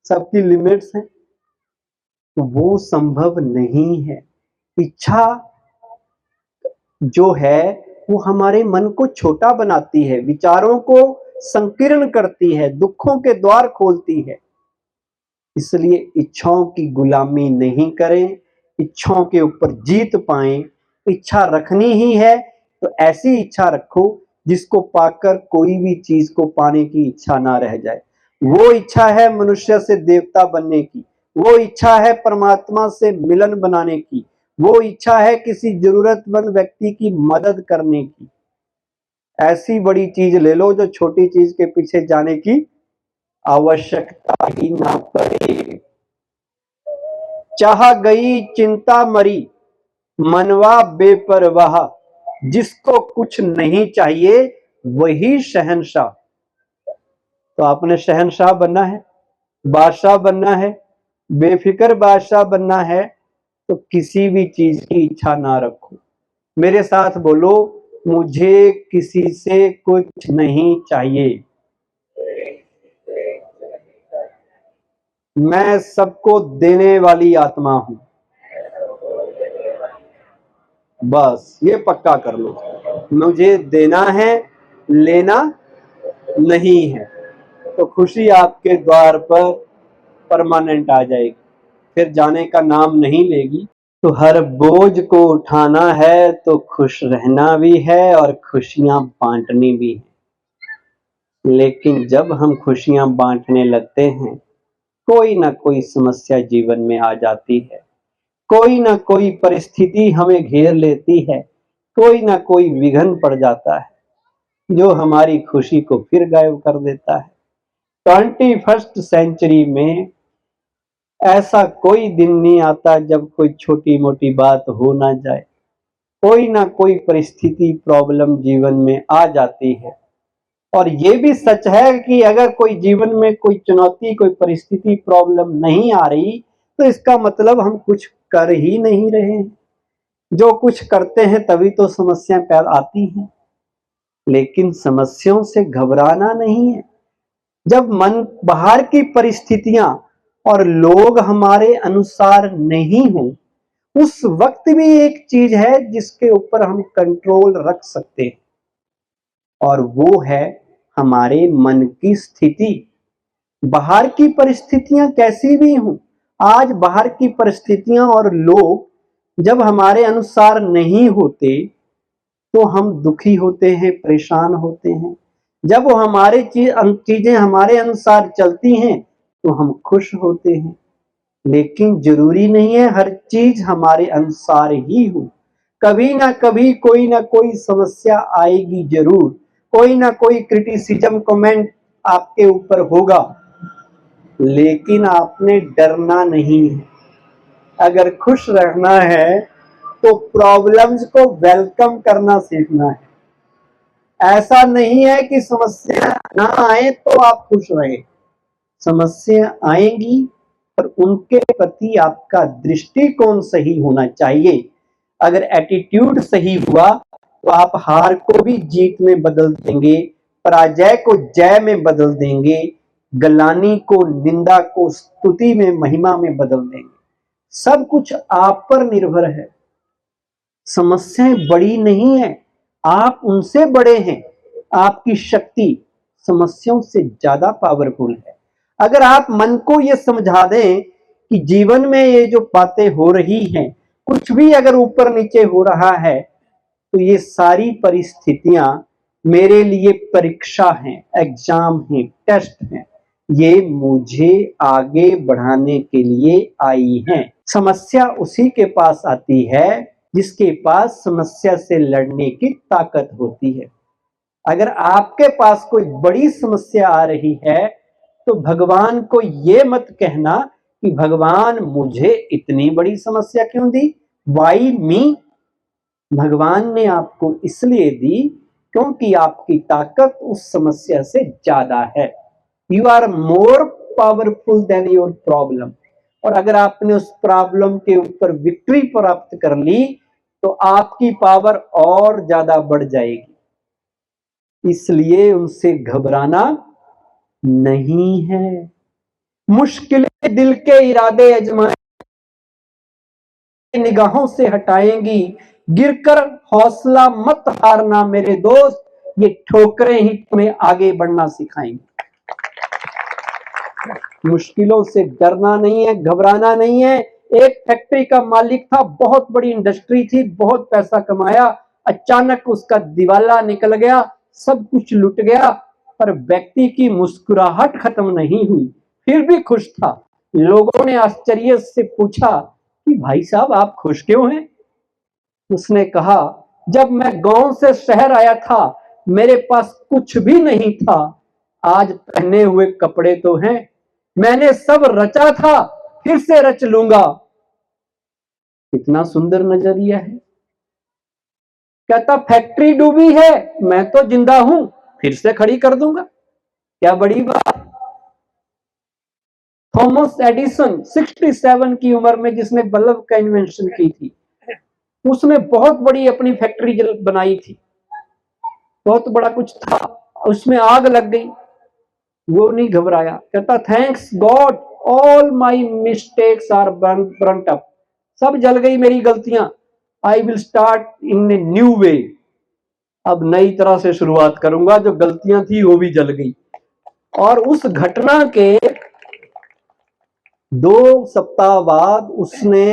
सबकी लिमिट्स हैं, तो वो संभव नहीं है। इच्छा जो है वो हमारे मन को छोटा बनाती है, विचारों को संकीर्ण करती है, दुखों के द्वार खोलती है। इसलिए इच्छाओं की गुलामी नहीं करें, इच्छाओं के ऊपर जीत पाएं। इच्छा रखनी ही है तो ऐसी इच्छा रखो जिसको पाकर कोई भी चीज को पाने की इच्छा ना रह जाए। वो इच्छा है मनुष्य से देवता बनने की, वो इच्छा है परमात्मा से मिलन बनाने की, वो इच्छा है किसी जरूरतमंद व्यक्ति की मदद करने की। ऐसी बड़ी चीज ले लो जो छोटी चीज के पीछे जाने की आवश्यकता ही ना पड़े। चाह गई चिंता मरी, मनवा बेपरवाह, जिसको कुछ नहीं चाहिए वही शहंशाह। तो आपने शहंशाह बनना है, बादशाह बनना है, बेफिक्र बादशाह बनना है, तो किसी भी चीज की इच्छा ना रखो। मेरे साथ बोलो, मुझे किसी से कुछ नहीं चाहिए, मैं सबको देने वाली आत्मा हूं। बस ये पक्का कर लो, मुझे देना है, लेना नहीं है, तो खुशी आपके द्वार पर परमानेंट आ जाएगी, फिर जाने का नाम नहीं लेगी। तो हर बोझ को उठाना है तो खुश रहना भी है और खुशियां बांटनी भी है। लेकिन जब हम खुशियां बांटने लगते हैं, कोई ना कोई समस्या जीवन में आ जाती है, कोई ना कोई परिस्थिति हमें घेर लेती है, कोई ना कोई विघ्न पड़ जाता है जो हमारी खुशी को फिर गायब कर देता है। 21st सेंचुरी में ऐसा कोई दिन नहीं आता जब कोई छोटी मोटी बात हो ना जाए, कोई ना कोई परिस्थिति प्रॉब्लम जीवन में आ जाती है। और ये भी सच है कि अगर कोई जीवन में कोई चुनौती, कोई परिस्थिति प्रॉब्लम नहीं आ रही, तो इसका मतलब हम कुछ कर ही नहीं रहे हैं। जो कुछ करते हैं तभी तो समस्या पैदा आती हैं। लेकिन समस्याओं से घबराना नहीं है। जब मन बाहर की परिस्थितियां और लोग हमारे अनुसार नहीं हो, उस वक्त भी एक चीज है जिसके ऊपर हम कंट्रोल रख सकते हैं, और वो है हमारे मन की स्थिति। बाहर की परिस्थितियां कैसी भी हों, आज बाहर की परिस्थितियां और लोग जब हमारे अनुसार नहीं होते तो हम दुखी होते हैं, परेशान होते हैं। जब वो हमारे चीजें हमारे अनुसार चलती हैं तो हम खुश होते हैं। लेकिन जरूरी नहीं है हर चीज हमारे अनुसार ही हो। कभी ना कभी कोई ना कोई समस्या आएगी जरूर, कोई ना कोई क्रिटिसिज्म कमेंट आपके ऊपर होगा, लेकिन आपने डरना नहीं है। अगर खुश रहना है तो प्रॉब्लम्स को वेलकम करना सीखना है। ऐसा नहीं है कि समस्या ना आए तो आप खुश रहे। समस्या आएंगी, पर उनके प्रति आपका दृष्टिकोण सही होना चाहिए। अगर एटीट्यूड सही हुआ तो आप हार को भी जीत में बदल देंगे, पराजय को जय में बदल देंगे, गलानी को निंदा को स्तुति में, महिमा में बदल देंगे। सब कुछ आप पर निर्भर है। समस्याएं बड़ी नहीं है, आप उनसे बड़े हैं। आपकी शक्ति समस्याओं से ज्यादा पावरफुल है। अगर आप मन को ये समझा दें कि जीवन में ये जो बातें हो रही हैं, कुछ भी अगर ऊपर नीचे हो रहा है तो ये सारी परिस्थितियां मेरे लिए परीक्षा हैं, एग्जाम हैं, टेस्ट हैं। ये मुझे आगे बढ़ाने के लिए आई हैं। समस्या उसी के पास आती है जिसके पास समस्या से लड़ने की ताकत होती है। अगर आपके पास कोई बड़ी समस्या आ रही है तो भगवान को ये मत कहना कि भगवान मुझे इतनी बड़ी समस्या क्यों दी, वाई मी। भगवान ने आपको इसलिए दी क्योंकि आपकी ताकत उस समस्या से ज्यादा है। You are more powerful than your problem. और अगर आपने उस प्रॉब्लम के ऊपर विक्ट्री प्राप्त कर ली तो आपकी पावर और ज्यादा बढ़ जाएगी। इसलिए उनसे घबराना नहीं है। मुश्किलें दिल के इरादे आजमाए निगाहों से हटाएंगी, गिरकर हौसला मत हारना मेरे दोस्त, ये ठोकरें ही तुम्हें आगे बढ़ना सिखाएंगी। मुश्किलों से डरना नहीं है, घबराना नहीं है। एक फैक्ट्री का मालिक था, बहुत बड़ी इंडस्ट्री थी, बहुत पैसा कमाया, अचानक उसका दिवाला निकल गया, सब कुछ लुट गया, पर व्यक्ति की मुस्कुराहट खत्म नहीं हुई, फिर भी खुश था। लोगों ने आश्चर्य से पूछा कि भाई साहब आप खुश क्यों हैं? उसने कहा, जब मैं गांव से शहर आया था मेरे पास कुछ भी नहीं था, आज पहने हुए कपड़े तो हैं, मैंने सब रचा था फिर से रच लूंगा। कितना सुंदर नजरिया है। कहता फैक्ट्री डूबी है, मैं तो जिंदा हूं, फिर से खड़ी कर दूंगा, क्या बड़ी बात। थॉमस एडिसन 67 की उम्र में, जिसने बल्ब का इन्वेंशन की थी, उसने बहुत बड़ी अपनी फैक्ट्री बनाई थी, बहुत बड़ा कुछ था, उसमें आग लग गई, वो नहीं घबराया। कहता thanks God all my mistakes are burnt up, सब जल गई मेरी गलतियां, I will start in a new way, अब नई तरह से शुरुआत करूंगा, जो गलतियां थी वो भी जल गई। और उस घटना के 2 सप्ताह बाद उसने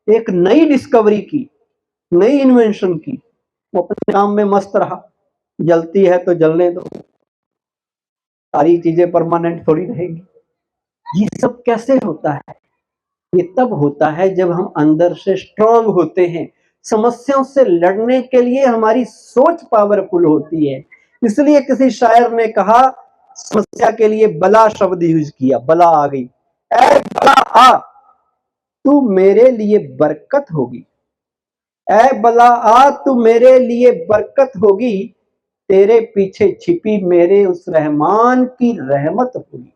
एक नई डिस्कवरी की, नई इन्वेंशन की। वो अपने काम में मस्त रहा, जलती है तो जलने दो, सारी चीजें परमानेंट थोड़ी रहेगी। ये सब कैसे होता है? ये तब होता है जब हम अंदर से स्ट्रांग होते हैं। समस्याओं से लड़ने के लिए हमारी सोच पावरफुल होती है। इसलिए किसी शायर ने कहा, समस्या के लिए बला शब्द यूज किया, बला आ गई, ऐ बला आ तू मेरे लिए बरकत होगी, ऐ बला आ तू मेरे लिए बरकत होगी, तेरे पीछे छिपी मेरे उस रहमान की रहमत होगी।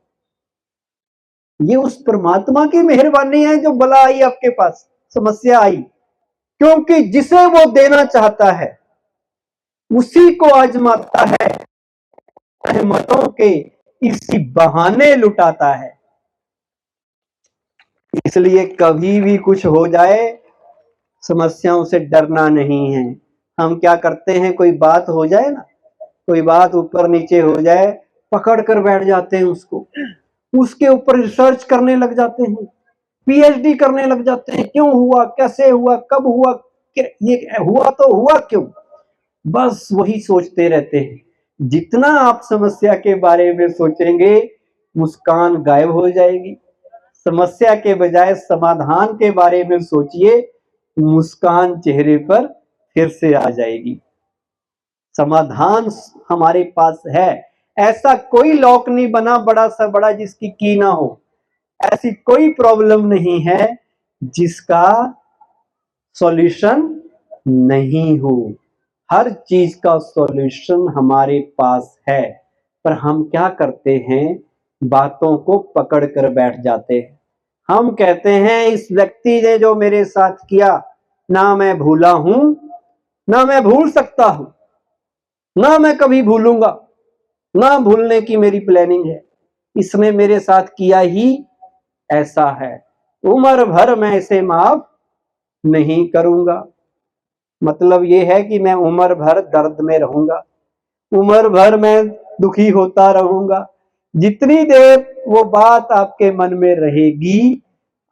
ये उस परमात्मा की मेहरबानी है जो बला आई आपके पास, समस्या आई, क्योंकि जिसे वो देना चाहता है उसी को आजमाता है, रहमतों के इसी बहाने लुटाता है। इसलिए कभी भी कुछ हो जाए, समस्याओं से डरना नहीं है। हम क्या करते हैं, कोई बात हो जाए ना, कोई बात ऊपर नीचे हो जाए, पकड़ कर बैठ जाते हैं उसको, उसके ऊपर रिसर्च करने लग जाते हैं, पीएचडी करने लग जाते हैं। क्यों हुआ, कैसे हुआ, कब हुआ, ये हुआ तो हुआ क्यों, बस वही सोचते रहते हैं। जितना आप समस्या के बारे में सोचेंगे, मुस्कान गायब हो जाएगी। समस्या के बजाय समाधान के बारे में सोचिए, मुस्कान चेहरे पर फिर से आ जाएगी। समाधान हमारे पास है। ऐसा कोई लॉक नहीं बना बड़ा सा बड़ा जिसकी की ना हो। ऐसी कोई प्रॉब्लम नहीं है जिसका सॉल्यूशन नहीं हो। हर चीज का सॉल्यूशन हमारे पास है, पर हम क्या करते हैं, बातों को पकड़ कर बैठ जाते हैं। हम कहते हैं इस व्यक्ति ने जो मेरे साथ किया, ना मैं भूला हूं, ना मैं भूल सकता हूं, ना मैं कभी भूलूंगा, ना भूलने की मेरी प्लानिंग है। इसने मेरे साथ किया ही ऐसा है, उम्र भर मैं इसे माफ नहीं करूंगा। मतलब ये है कि मैं उम्र भर दर्द में रहूंगा, उम्र भर मैं दुखी होता रहूंगा। जितनी देर वो बात आपके मन में रहेगी,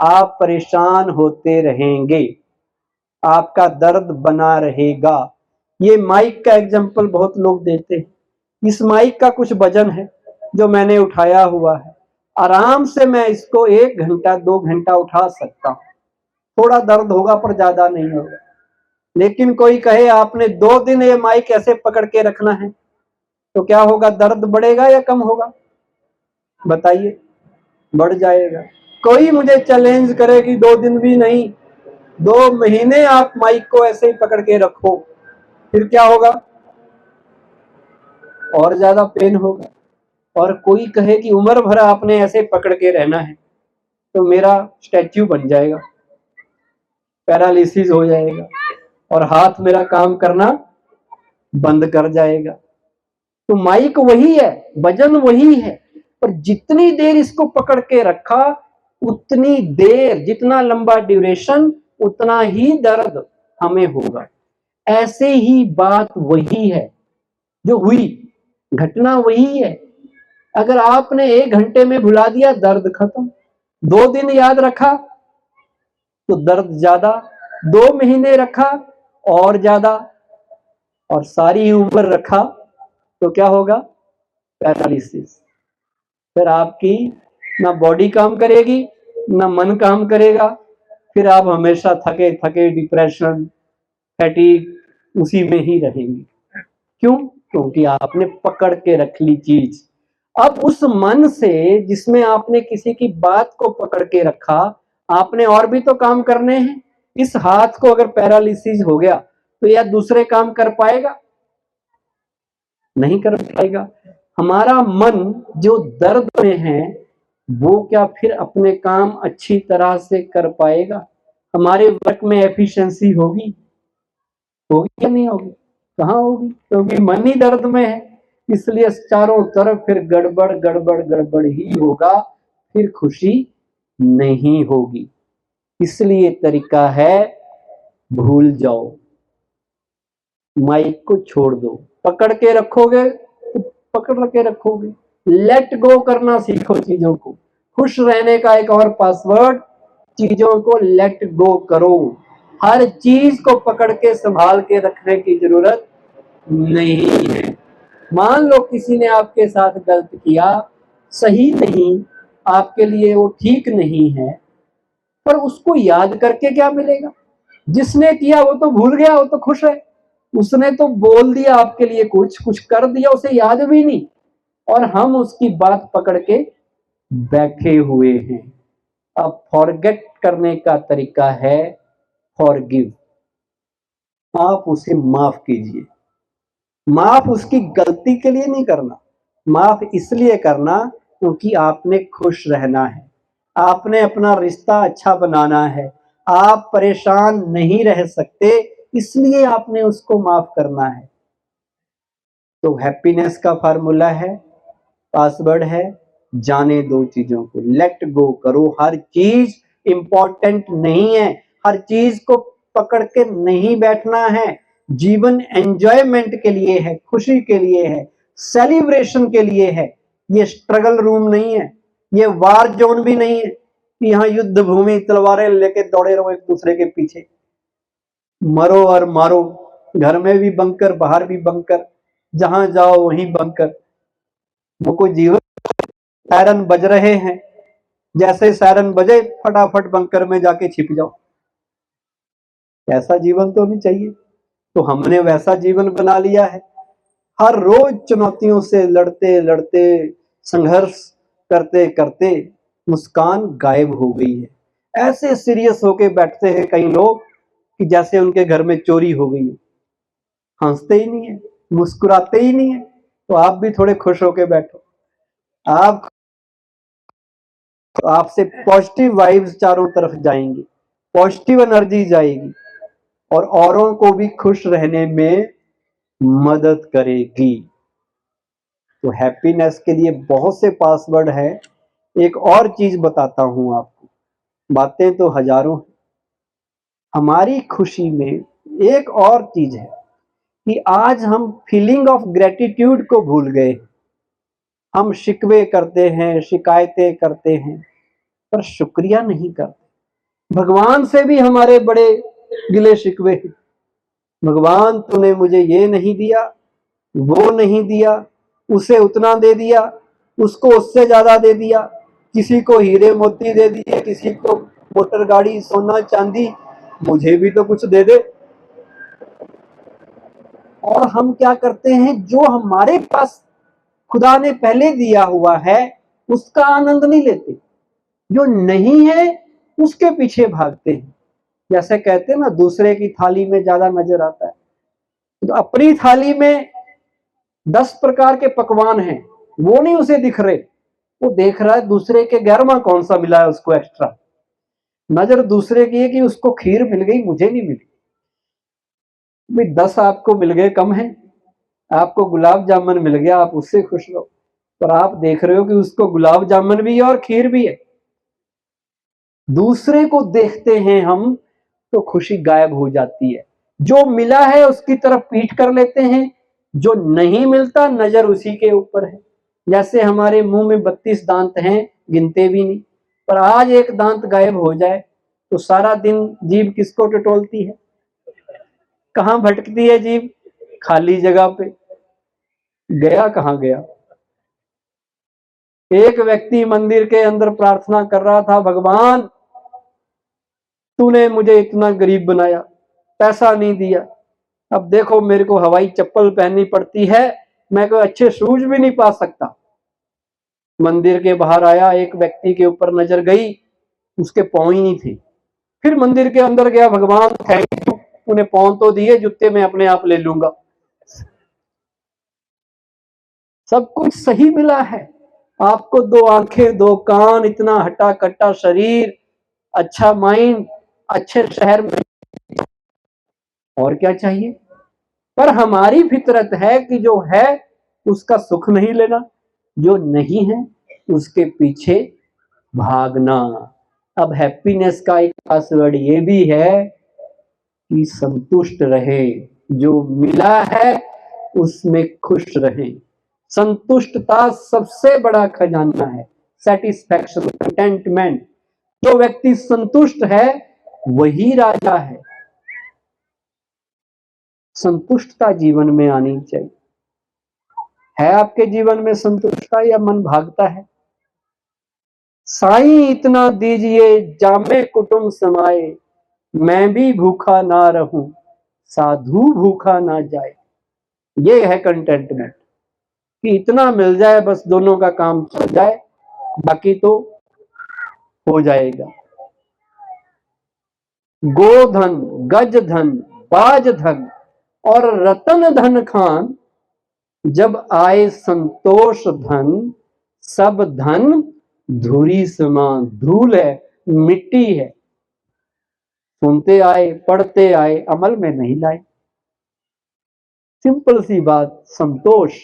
आप परेशान होते रहेंगे, आपका दर्द बना रहेगा। ये माइक का एग्जाम्पल बहुत लोग देते हैं। इस माइक का कुछ वजन है जो मैंने उठाया हुआ है, आराम से मैं इसको 1 घंटा 2 घंटा उठा सकता हूँ। थोड़ा दर्द होगा पर ज्यादा नहीं होगा। लेकिन कोई कहे आपने 2 दिन ये माइक ऐसे पकड़ के रखना है, तो क्या होगा, दर्द बढ़ेगा या कम होगा, बताइए? बढ़ जाएगा। कोई मुझे चैलेंज करे कि 2 दिन भी नहीं, 2 महीने आप माइक को ऐसे ही पकड़ के रखो, फिर क्या होगा, और ज्यादा पेन होगा। और कोई कहे कि उम्र भर आपने ऐसे पकड़ के रहना है, तो मेरा स्टैच्यू बन जाएगा, पैरालिसिस हो जाएगा और हाथ मेरा काम करना बंद कर जाएगा। तो माइक वही है, वजन वही है, पर जितनी देर इसको पकड़ के रखा, उतनी देर, जितना लंबा ड्यूरेशन, उतना ही दर्द हमें होगा। ऐसे ही बात वही है जो हुई, घटना वही है। अगर आपने 1 घंटे में भुला दिया, दर्द खत्म। 2 दिन याद रखा तो दर्द ज्यादा, 2 महीने रखा और ज्यादा, और सारी उम्र रखा तो क्या होगा, पैरालिसिस। फिर आपकी ना बॉडी काम करेगी, ना मन काम करेगा। फिर आप हमेशा थके थके, डिप्रेशन, फैटीग, उसी में ही रहेंगे। क्यों? क्योंकि आपने पकड़ के रख ली चीज। अब उस मन से जिसमें आपने किसी की बात को पकड़ के रखा, आपने और भी तो काम करने हैं। इस हाथ को अगर पैरालिसिस हो गया तो या दूसरे काम कर पाएगा, नहीं कर पाएगा। हमारा मन जो दर्द में है, वो क्या फिर अपने काम अच्छी तरह से कर पाएगा? हमारे वर्क में एफिशिएंसी होगी, होगी या नहीं होगी? कहाँ होगी, क्योंकि मन ही दर्द में है। इसलिए चारों तरफ फिर गड़बड़ गड़बड़ गड़बड़ ही होगा, फिर खुशी नहीं होगी। इसलिए तरीका है, भूल जाओ, माइक को छोड़ दो। पकड़ के रखोगे तो पकड़ के रखोगे, लेट गो करना सीखो चीजों को। खुश रहने का एक और पासवर्ड, चीजों को लेट गो करो। हर चीज को पकड़ के संभाल के रखने की जरूरत नहीं है। मान लो किसी ने आपके साथ गलत किया, सही नहीं, आपके लिए वो ठीक नहीं है, पर उसको याद करके क्या मिलेगा? जिसने किया वो तो भूल गया, वो तो खुश है। उसने तो बोल दिया आपके लिए, कुछ कर दिया, उसे याद भी नहीं, और हम उसकी बात पकड़ के बैठे हुए हैं। अब फॉरगेट करने का तरीका है फॉरगिव। आप उसे माफ कीजिए। माफ उसकी गलती के लिए नहीं करना, माफ इसलिए करना क्योंकि आपने खुश रहना है, आपने अपना रिश्ता अच्छा बनाना है, आप परेशान नहीं रह सकते, इसलिए आपने उसको माफ करना है। तो हैप्पीनेस का फार्मूला है, पासवर्ड है, जाने दो चीजों को, लेट गो करो। हर चीज इंपॉर्टेंट नहीं है, हर चीज को पकड़ के नहीं बैठना है। जीवन एंजॉयमेंट के लिए है, खुशी के लिए है, सेलिब्रेशन के लिए है। ये स्ट्रगल रूम नहीं है, ये वार जोन भी नहीं है कि यहाँ युद्ध भूमि तलवारें लेके दौड़े रहो एक दूसरे के पीछे, मरो और मारो। घर में भी बंकर, बाहर भी बंकर, जहां जाओ वहीं बंकर। वो कोई जीवन, सायरन बज रहे हैं, जैसे सायरन बजे फटाफट बंकर में जाके छिप जाओ। ऐसा जीवन तो नहीं चाहिए। तो हमने वैसा जीवन बना लिया है। हर रोज चुनौतियों से लड़ते लड़ते, संघर्ष करते करते मुस्कान गायब हो गई है। ऐसे सीरियस होके बैठते हैं कई लोग कि जैसे उनके घर में चोरी हो गई हो। हंसते ही नहीं है, मुस्कुराते ही नहीं है। तो आप भी थोड़े खुश होके बैठो। आप, आपसे पॉजिटिव वाइब्स चारों तरफ जाएंगी, पॉजिटिव एनर्जी जाएगी और औरों को भी खुश रहने में मदद करेगी। तो हैप्पीनेस के लिए बहुत से पासवर्ड है। एक और चीज बताता हूं आपको, बातें तो हजारों हैं। हमारी खुशी में एक और चीज है कि आज हम फीलिंग ऑफ ग्रेटिट्यूड को भूल गए। हम शिकवे करते हैं, शिकायतें करते हैं, पर शुक्रिया नहीं करते। भगवान से भी हमारे बड़े गिले शिकवे हैं। भगवान तूने मुझे ये नहीं दिया, वो नहीं दिया, उसे उतना दे दिया, उसको उससे ज्यादा दे दिया, किसी को हीरे मोती दे दिए, किसी को मोटर गाड़ी, सोना चांदी, मुझे भी तो कुछ दे दे। और हम क्या करते हैं, जो हमारे पास खुदा ने पहले दिया हुआ है उसका आनंद नहीं लेते, जो नहीं है उसके पीछे भागते हैं। जैसे कहते हैं ना, दूसरे की थाली में ज्यादा नजर आता है। तो अपनी थाली में 10 प्रकार के पकवान हैं, वो नहीं उसे दिख रहे, वो देख रहा है दूसरे के 11वां कौन सा मिला है उसको एक्स्ट्रा। नजर दूसरे की है कि उसको खीर मिल गई, मुझे नहीं मिली। भाई 10 आपको मिल गए कम है, आपको गुलाब जामुन मिल गया, आप उससे खुश रहो, पर आप देख रहे हो कि उसको गुलाब जामुन भी है और खीर भी है। दूसरे को देखते हैं हम तो खुशी गायब हो जाती है। जो मिला है उसकी तरफ पीठ कर लेते हैं, जो नहीं मिलता नजर उसी के ऊपर है। जैसे हमारे मुंह में 32 दांत हैं, गिनते भी नहीं, पर आज एक दांत गायब हो जाए तो सारा दिन जीभ किसको टटोलती है, कहां भटकती है जीभ, खाली जगह पे, गया कहां गया। एक व्यक्ति मंदिर के अंदर प्रार्थना कर रहा था, भगवान तूने मुझे इतना गरीब बनाया, पैसा नहीं दिया, अब देखो मेरे को हवाई चप्पल पहननी पड़ती है, मैं कोई अच्छे शूज भी नहीं पा सकता। मंदिर के बाहर आया, एक व्यक्ति के ऊपर नजर गई, उसके पांव ही नहीं थे। फिर मंदिर के अंदर गया, भगवान थैंक यू, तूने पांव तो दिए, जूते मैं अपने आप ले लूंगा। सब कुछ सही मिला है आपको, 2 आंखें, 2 कान, इतना हट्टा कट्टा शरीर, अच्छा माइंड, अच्छे शहर में, और क्या चाहिए। पर हमारी फितरत है कि जो है उसका सुख नहीं लेना, जो नहीं है उसके पीछे भागना। अब हैप्पीनेस का एक पासवर्ड ये भी है कि संतुष्ट रहे, जो मिला है उसमें खुश रहे। संतुष्टता सबसे बड़ा खजाना है, सेटिस्फैक्शन, कंटेंटमेंट। जो व्यक्ति संतुष्ट है वही राजा है। संतुष्टता जीवन में आनी चाहिए। है आपके जीवन में संतुष्टता या मन भागता है? साईं इतना दीजिए जामे कुटुंब समाए, मैं भी भूखा ना रहूं, साधु भूखा ना जाए। ये है कंटेंटमेंट, कि इतना मिल जाए बस, दोनों का काम चल जाए, बाकी तो हो जाएगा। गोधन, गज धन, बाज धन और रतन धन खान, जब आए संतोष धन, सब धन धूरी समान। धूल है, मिट्टी है, सुनते आए, पढ़ते आए, अमल में नहीं लाए। सिंपल सी बात, संतोष।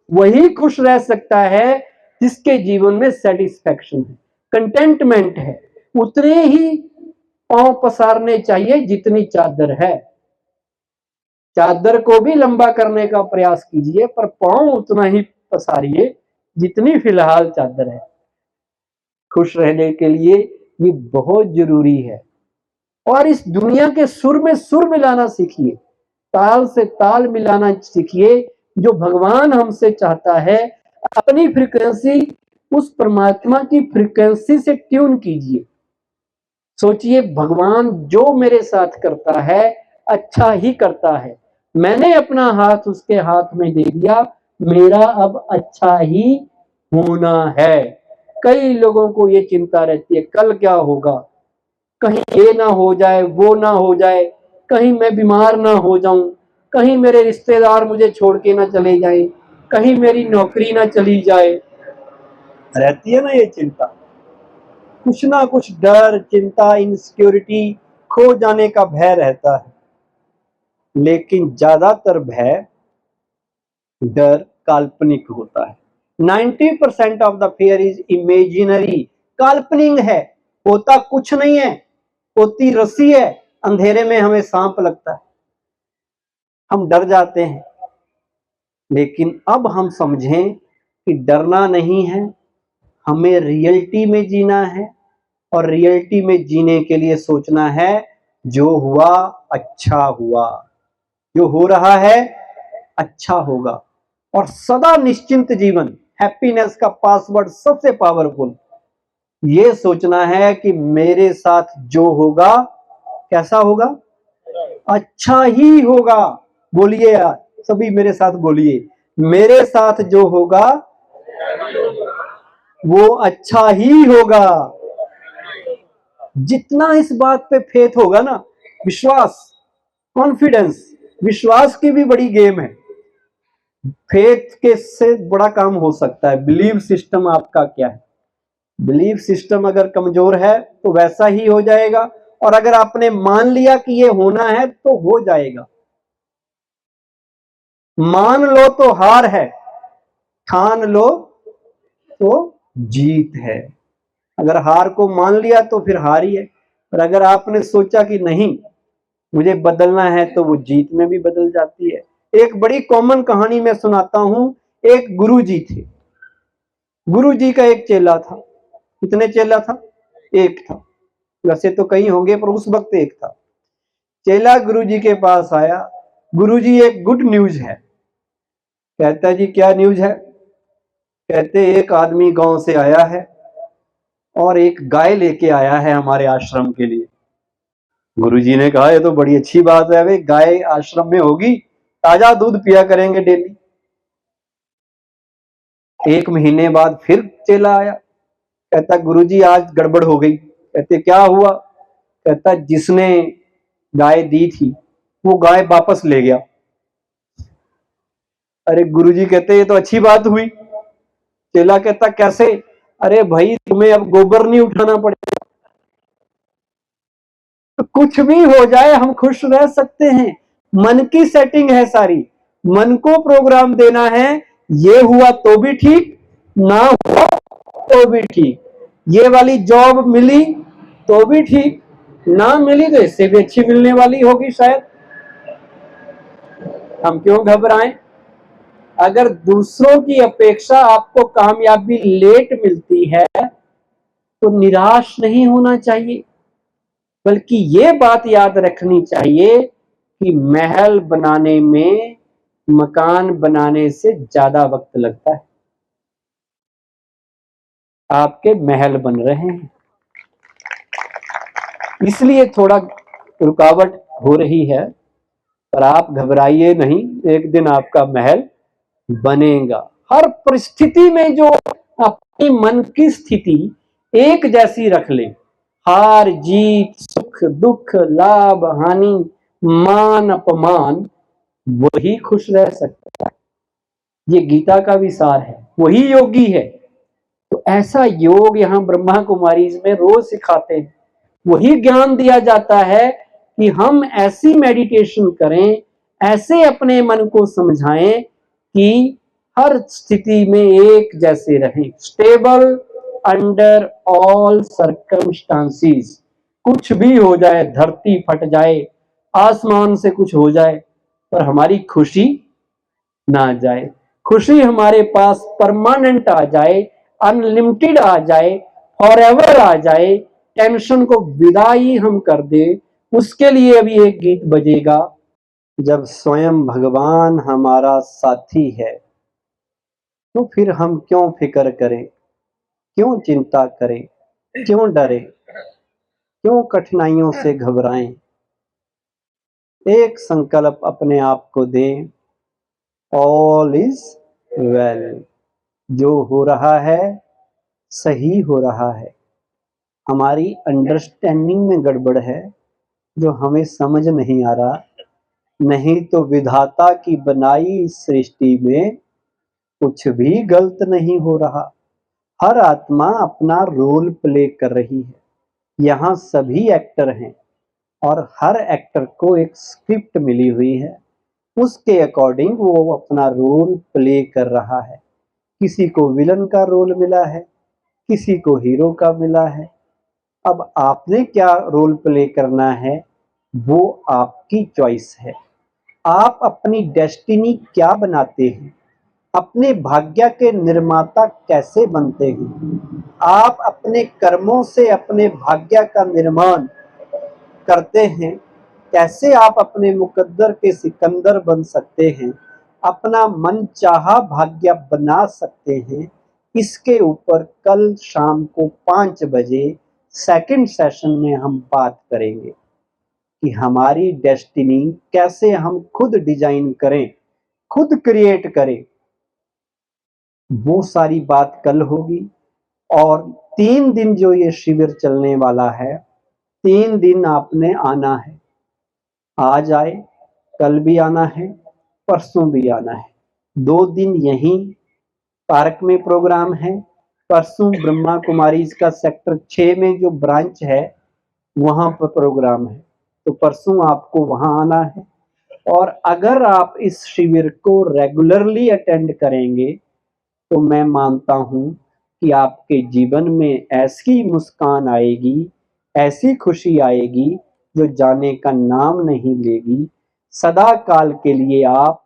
वही खुश रह सकता है जिसके जीवन में सेटिस्फैक्शन है, कंटेंटमेंट है। उतने ही पांव पसारने चाहिए जितनी चादर है। चादर को भी लंबा करने का प्रयास कीजिए, पर पांव उतना ही पसारिए जितनी फिलहाल चादर है। खुश रहने के लिए ये बहुत जरूरी है। और इस दुनिया के सुर में सुर मिलाना सीखिए, ताल से ताल मिलाना सीखिए। जो भगवान हमसे चाहता है, अपनी फ्रीक्वेंसी उस परमात्मा की फ्रीक्वेंसी से ट्यून कीजिए। सोचिए, भगवान जो मेरे साथ करता है अच्छा ही करता है। मैंने अपना हाथ उसके हाथ में दे दिया, मेरा अब अच्छा ही होना है। कई लोगों को ये चिंता रहती है, कल क्या होगा, कहीं ये ना हो जाए, वो ना हो जाए, कहीं मैं बीमार ना हो जाऊं, कहीं मेरे रिश्तेदार मुझे छोड़ के ना चले जाए, कहीं मेरी नौकरी ना चली जाए। रहती है ना ये चिंता, कुछ ना कुछ डर, चिंता, इनसिक्योरिटी, खो जाने का भय रहता है। लेकिन ज्यादातर भय, डर काल्पनिक होता है। 90% of the fear is imaginary, काल्पनिक है, होता कुछ नहीं है, होती रस्सी है, अंधेरे में हमें सांप लगता है, हम डर जाते हैं। लेकिन अब हम समझें कि डरना नहीं है, हमें रियलिटी में जीना है। और रियलिटी में जीने के लिए सोचना है, जो हुआ अच्छा हुआ, जो हो रहा है अच्छा होगा। और सदा निश्चिंत जीवन, हैप्पीनेस का पासवर्ड सबसे पावरफुल, ये सोचना है कि मेरे साथ जो होगा कैसा होगा, अच्छा ही होगा। बोलिए यार, सभी मेरे साथ बोलिए, मेरे साथ जो होगा वो अच्छा ही होगा। जितना इस बात पे फेथ होगा ना, विश्वास, कॉन्फिडेंस, विश्वास की भी बड़ी गेम है। फेथ के से बड़ा काम हो सकता है। बिलीव सिस्टम आपका क्या है, बिलीव सिस्टम अगर कमजोर है तो वैसा ही हो जाएगा, और अगर आपने मान लिया कि ये होना है तो हो जाएगा। मान लो तो हार है, ठान लो तो जीत है। अगर हार को मान लिया तो फिर हार ही है, और अगर आपने सोचा कि नहीं मुझे बदलना है तो वो जीत में भी बदल जाती है। एक बड़ी कॉमन कहानी मैं सुनाता हूं। एक गुरुजी थे, गुरुजी का एक चेला था। कितने चेला था? एक था। वैसे तो कई होंगे पर उस वक्त एक था। चेला गुरुजी के पास आया, गुरुजी एक गुड न्यूज है। कहता है जी क्या न्यूज है? कहते एक आदमी गांव से आया है और एक गाय लेके आया है हमारे आश्रम के लिए। गुरुजी ने कहा ये तो बड़ी अच्छी बात है, वे गाय आश्रम में होगी, ताजा दूध पिया करेंगे डेली। एक महीने बाद फिर चेला आया, कहता गुरुजी आज गड़बड़ हो गई। कहते क्या हुआ? कहता जिसने गाय दी थी वो गाय वापस ले गया। अरे गुरुजी कहते ये तो अच्छी बात हुई। चेला कहता कैसे? अरे भाई तुम्हें अब गोबर नहीं उठाना पड़ेगा। तो कुछ भी हो जाए हम खुश रह सकते हैं। मन की सेटिंग है सारी, मन को प्रोग्राम देना है। ये हुआ तो भी ठीक, ना हुआ तो भी ठीक। ये वाली जॉब मिली तो भी ठीक, ना मिली तो इससे भी अच्छी मिलने वाली होगी शायद। हम क्यों घबराएं? अगर दूसरों की अपेक्षा आपको कामयाबी लेट मिलती है तो निराश नहीं होना चाहिए, बल्कि ये बात याद रखनी चाहिए कि महल बनाने में मकान बनाने से ज्यादा वक्त लगता है। आपके महल बन रहे हैं, इसलिए थोड़ा रुकावट हो रही है, पर आप घबराइए नहीं, एक दिन आपका महल बनेगा। हर परिस्थिति में जो अपनी मन की स्थिति एक जैसी रख ले, हार जीत, सुख दुख, लाभ हानि, मान अपमान, वही खुश रह सकता है। ये गीता का विचार है, वही योगी है। तो ऐसा योग यहाँ ब्रह्मा कुमारी में रोज सिखाते हैं। वही ज्ञान दिया जाता है कि हम ऐसी मेडिटेशन करें, ऐसे अपने मन को समझाएं कि हर स्थिति में एक जैसे रहें, स्टेबल अंडर ऑल सर्कमस्टांसिस। कुछ भी हो जाए, धरती फट जाए, आसमान से कुछ हो जाए, पर हमारी खुशी ना जाए। खुशी हमारे पास परमानेंट आ जाए, अनलिमिटेड आ जाए, फॉरएवर आ जाए, टेंशन को विदाई हम कर दे। उसके लिए अभी एक गीत बजेगा, जब स्वयं भगवान हमारा साथी है तो फिर हम क्यों फिक्र करें, क्यों चिंता करें, क्यों डरे, क्यों कठिनाइयों से घबराएं। एक संकल्प अपने आप को दें, ऑल इज वेल। जो हो रहा है सही हो रहा है, हमारी अंडरस्टैंडिंग में गड़बड़ है जो हमें समझ नहीं आ रहा, नहीं तो विधाता की बनाई इस सृष्टि में कुछ भी गलत नहीं हो रहा। हर आत्मा अपना रोल प्ले कर रही है, यहाँ सभी एक्टर हैं और हर एक्टर को एक स्क्रिप्ट मिली हुई है, उसके अकॉर्डिंग वो अपना रोल प्ले कर रहा है। किसी को विलन का रोल मिला है, किसी को हीरो का मिला है। अब आपने क्या रोल प्ले करना है वो आपकी चॉइस है। आप अपनी डेस्टिनी क्या बनाते हैं, अपने भाग्य के निर्माता कैसे बनते हैं, आप अपने कर्मों से अपने भाग्य का निर्माण करते हैं, कैसे आप अपने मुकद्दर के सिकंदर बन सकते हैं, अपना मन चाहा भाग्य बना सकते हैं। इसके ऊपर कल शाम को 5 बजे सेकंड सेशन में हम बात करेंगे कि हमारी डेस्टिनी कैसे हम खुद डिजाइन करें, खुद क्रिएट करें। वो सारी बात कल होगी। और 3 दिन जो ये शिविर चलने वाला है, 3 दिन आपने आना है। आज आए, कल भी आना है, परसों भी आना है। 2 दिन यहीं पार्क में प्रोग्राम है, परसों ब्रह्मा कुमारी का सेक्टर 6 में जो ब्रांच है वहां पर प्रोग्राम है, तो परसों आपको वहां आना है। और अगर आप इस शिविर को रेगुलरली अटेंड करेंगे तो मैं मानता हूं कि आपके जीवन में ऐसी मुस्कान आएगी, ऐसी खुशी आएगी जो जाने का नाम नहीं लेगी। सदा काल के लिए आप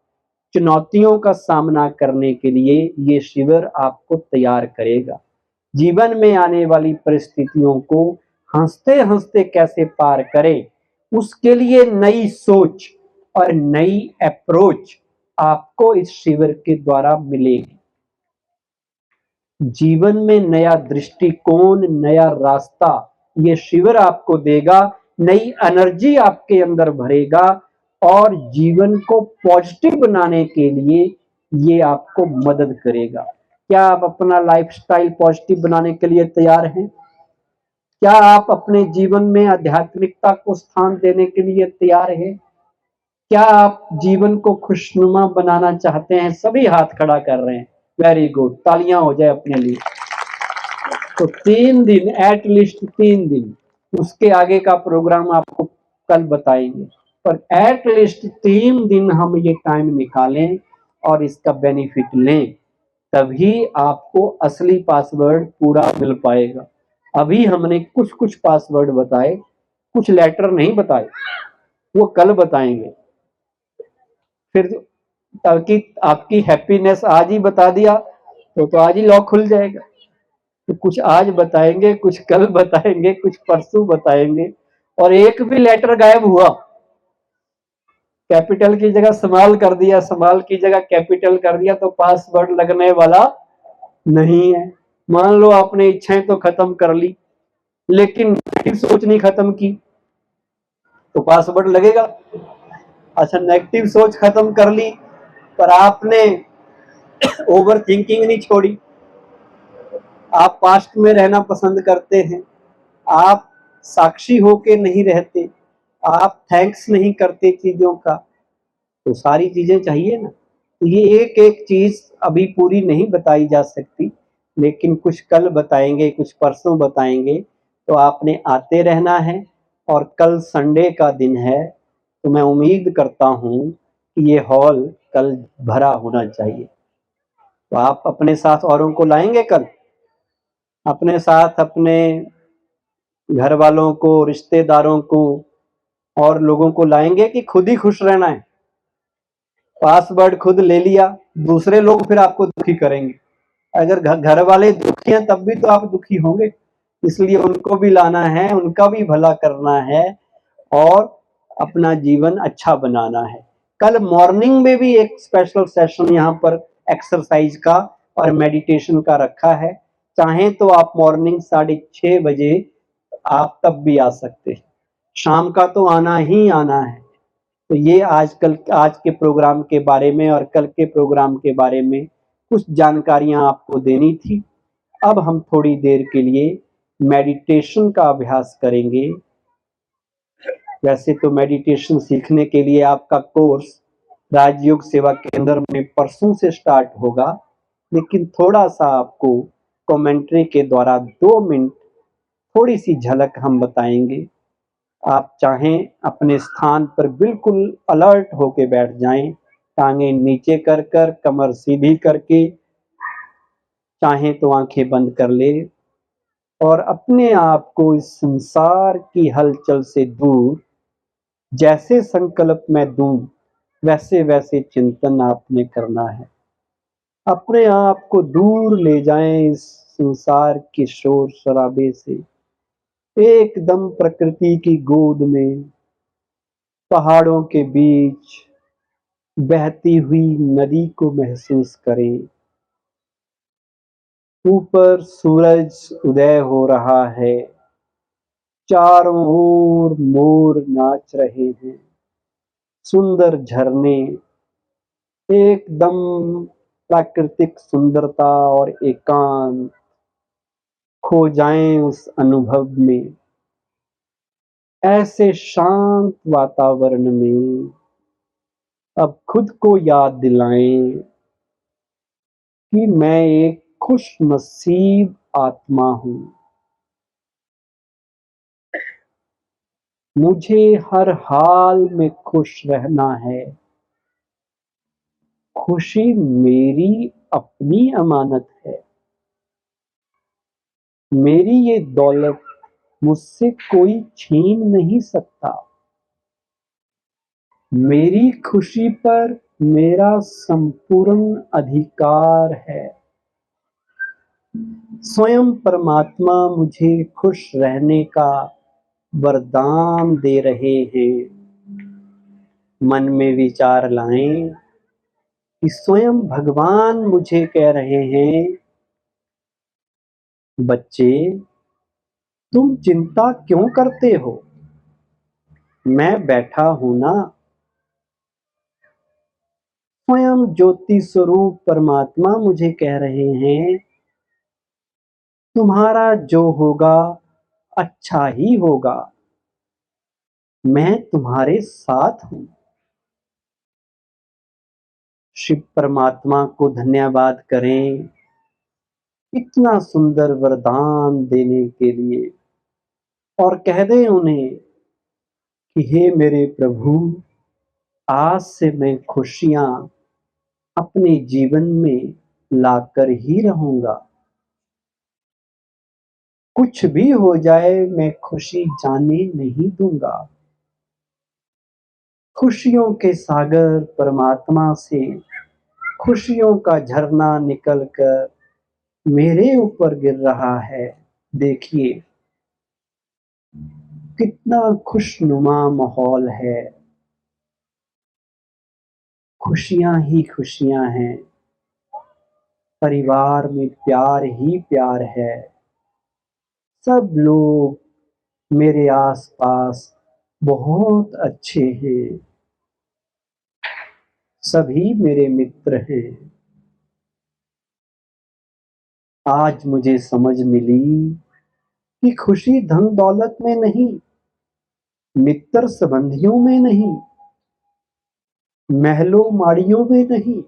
चुनौतियों का सामना करने के लिए ये शिविर आपको तैयार करेगा। जीवन में आने वाली परिस्थितियों को हंसते हंसते कैसे पार करें, उसके लिए नई सोच और नई अप्रोच आपको इस शिविर के द्वारा मिलेगी। जीवन में नया दृष्टिकोण, नया रास्ता ये शिविर आपको देगा, नई एनर्जी आपके अंदर भरेगा और जीवन को पॉजिटिव बनाने के लिए ये आपको मदद करेगा। क्या आप अपना लाइफस्टाइल पॉजिटिव बनाने के लिए तैयार हैं? क्या आप अपने जीवन में आध्यात्मिकता को स्थान देने के लिए तैयार हैं? क्या आप जीवन को खुशनुमा बनाना चाहते हैं? सभी हाथ खड़ा कर रहे हैं, वेरी गुड, तालियां हो जाए अपने लिए। तो 3 दिन, एटलीस्ट 3 दिन, उसके आगे का प्रोग्राम आपको कल बताएंगे, पर एटलीस्ट 3 दिन हम ये टाइम निकालें और इसका बेनिफिट लें, तभी आपको असली पासवर्ड पूरा मिल पाएगा। अभी हमने कुछ कुछ पासवर्ड बताए, कुछ लेटर नहीं बताए, वो कल बताएंगे। फिर ताकि आपकी हैप्पीनेस आज ही बता दिया तो आज ही लॉक खुल जाएगा। तो कुछ आज बताएंगे, कुछ कल बताएंगे, कुछ परसों बताएंगे। और एक भी लेटर गायब हुआ, कैपिटल की जगह स्मॉल कर दिया, स्मॉल की जगह कैपिटल कर दिया, तो पासवर्ड लगने वाला नहीं है। मान लो आपने इच्छाएं तो खत्म कर ली लेकिन सोच नहीं खत्म की तो पासवर्ड लगेगा। अच्छा, नेगेटिव सोच खत्म कर ली पर आपने ओवर थिंकिंग नहीं छोड़ी, आप पास्ट में रहना पसंद करते हैं, आप साक्षी होके नहीं रहते, आप थैंक्स नहीं करते चीजों का, तो सारी चीजें चाहिए ना। तो ये एक एक चीज अभी पूरी नहीं बताई जा सकती, लेकिन कुछ कल बताएंगे, कुछ परसों बताएंगे। तो आपने आते रहना है। और कल संडे का दिन है, तो मैं उम्मीद करता हूँ कि ये हॉल कल भरा होना चाहिए। तो आप अपने साथ औरों को लाएंगे कल, अपने साथ अपने घर वालों को, रिश्तेदारों को और लोगों को लाएंगे कि खुद ही खुश रहना है? पासवर्ड खुद ले लिया, दूसरे लोग फिर आपको दुखी करेंगे। अगर घर वाले दुखी हैं तब भी तो आप दुखी होंगे, इसलिए उनको भी लाना है, उनका भी भला करना है और अपना जीवन अच्छा बनाना है। कल मॉर्निंग में भी एक स्पेशल सेशन यहाँ पर एक्सरसाइज का और मेडिटेशन का रखा है। चाहें तो आप मॉर्निंग 6:30 बजे आप तब भी आ सकते हैं, शाम का तो आना ही आना है। तो ये आज के प्रोग्राम के बारे में और कल के प्रोग्राम के बारे में कुछ जानकारियां आपको देनी थी। अब हम थोड़ी देर के लिए मेडिटेशन का अभ्यास करेंगे। वैसे तो मेडिटेशन सीखने के लिए आपका कोर्स राजयोग सेवा केंद्र में परसों से स्टार्ट होगा, लेकिन थोड़ा सा आपको कमेंट्री के द्वारा 2 मिनट थोड़ी सी झलक हम बताएंगे। आप चाहें अपने स्थान पर बिल्कुल अलर्ट होके बैठ जाएं, टांगे नीचे कर कर, कमर सीधी करके, चाहें तो आंखें बंद कर ले और अपने आप को इस संसार की हलचल से दूर, जैसे संकल्प मैं दूं वैसे वैसे चिंतन आपने करना है। अपने आप को दूर ले जाएं इस संसार के शोर शराबे से, एकदम प्रकृति की गोद में, पहाड़ों के बीच बहती हुई नदी को महसूस करें। ऊपर सूरज उदय हो रहा है, चारों ओर मोर नाच रहे हैं, सुंदर झरने, एकदम प्राकृतिक सुंदरता और एकांत, खो जाएं उस अनुभव में। ऐसे शांत वातावरण में अब खुद को याद दिलाएं कि मैं एक खुश नसीब आत्मा हूं। मुझे हर हाल में खुश रहना है। खुशी मेरी अपनी अमानत है। मेरी ये दौलत मुझसे कोई छीन नहीं सकता। मेरी खुशी पर मेरा संपूर्ण अधिकार है। स्वयं परमात्मा मुझे खुश रहने का वरदान दे रहे हैं। मन में विचार लाएं कि स्वयं भगवान मुझे कह रहे हैं, बच्चे तुम चिंता क्यों करते हो? मैं बैठा हूं ना। स्वयं ज्योति स्वरूप परमात्मा मुझे कह रहे हैं, तुम्हारा जो होगा अच्छा ही होगा। मैं तुम्हारे साथ हूं। शिव परमात्मा को धन्यवाद करें इतना सुंदर वरदान देने के लिए और कह दें उन्हें कि हे मेरे प्रभु, आज से मैं खुशियां अपने जीवन में लाकर ही रहूंगा। कुछ भी हो जाए मैं खुशी जाने नहीं दूंगा। खुशियों के सागर परमात्मा से खुशियों का झरना निकलकर मेरे ऊपर गिर रहा है। देखिए कितना खुशनुमा माहौल है। खुशियां ही खुशियां हैं। परिवार में प्यार ही प्यार है। सब लोग मेरे आसपास बहुत अच्छे हैं। सभी मेरे मित्र हैं। आज मुझे समझ मिली कि खुशी धन दौलत में नहीं, मित्र संबंधियों में नहीं, महलों माड़ियों में नहीं,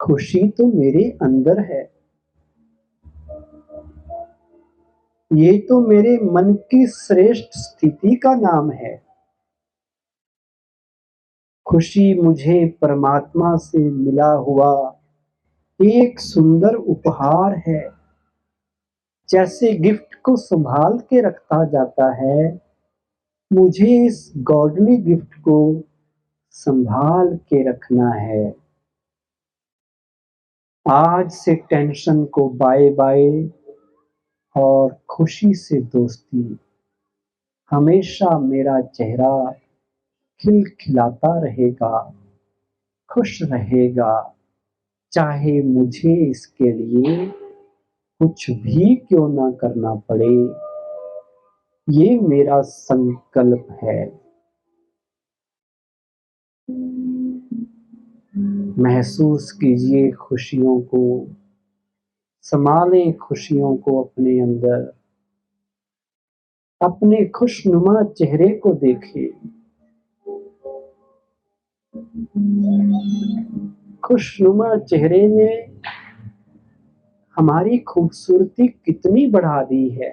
खुशी तो मेरे अंदर है। ये तो मेरे मन की श्रेष्ठ स्थिति का नाम है। खुशी मुझे परमात्मा से मिला हुआ एक सुंदर उपहार है। जैसे गिफ्ट को संभाल के रखा जाता है, मुझे इस गॉडली गिफ्ट को संभाल के रखना है। आज से टेंशन को बाय बाय और खुशी से दोस्ती। हमेशा मेरा चेहरा खिलखिलाता रहेगा, खुश रहेगा, चाहे मुझे इसके लिए कुछ भी क्यों ना करना पड़े। ये मेरा संकल्प है। महसूस कीजिए खुशियों को, संभालें खुशियों को अपने अंदर, अपने खुशनुमा चेहरे को देखें। खुशनुमा चेहरे ने हमारी खूबसूरती कितनी बढ़ा दी है।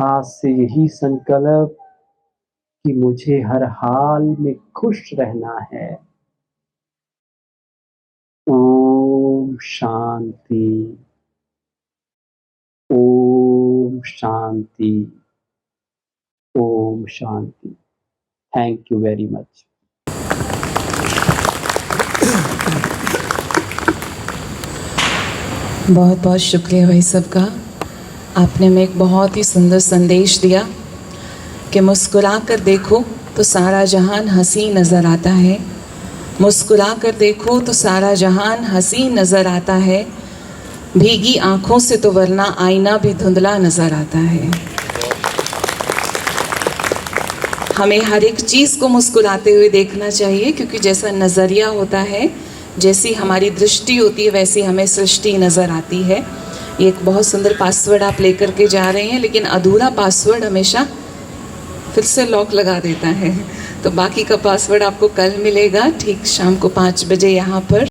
आज से यही संकल्प कि मुझे हर हाल में खुश रहना है। ओम शांति, ओम शांति, ओम शांति। Thank you very much. बहुत बहुत शुक्रिया भाई साहब का। आपने में एक बहुत ही सुंदर संदेश दिया कि मुस्कुरा कर देखो तो सारा जहान हंसी नज़र आता है, मुस्कुरा कर देखो तो सारा जहान हंसी नज़र आता है, भीगी आँखों से तो वरना आईना भी धुंधला नज़र आता है। हमें हर एक चीज़ को मुस्कुराते हुए देखना चाहिए, क्योंकि जैसा नज़रिया होता है, जैसी हमारी दृष्टि होती है, वैसी हमें सृष्टि नज़र आती है। ये एक बहुत सुंदर पासवर्ड आप लेकर के जा रहे हैं, लेकिन अधूरा पासवर्ड हमेशा फिर से लॉक लगा देता है। तो बाकी का पासवर्ड आपको कल मिलेगा ठीक शाम को 5 बजे यहाँ पर।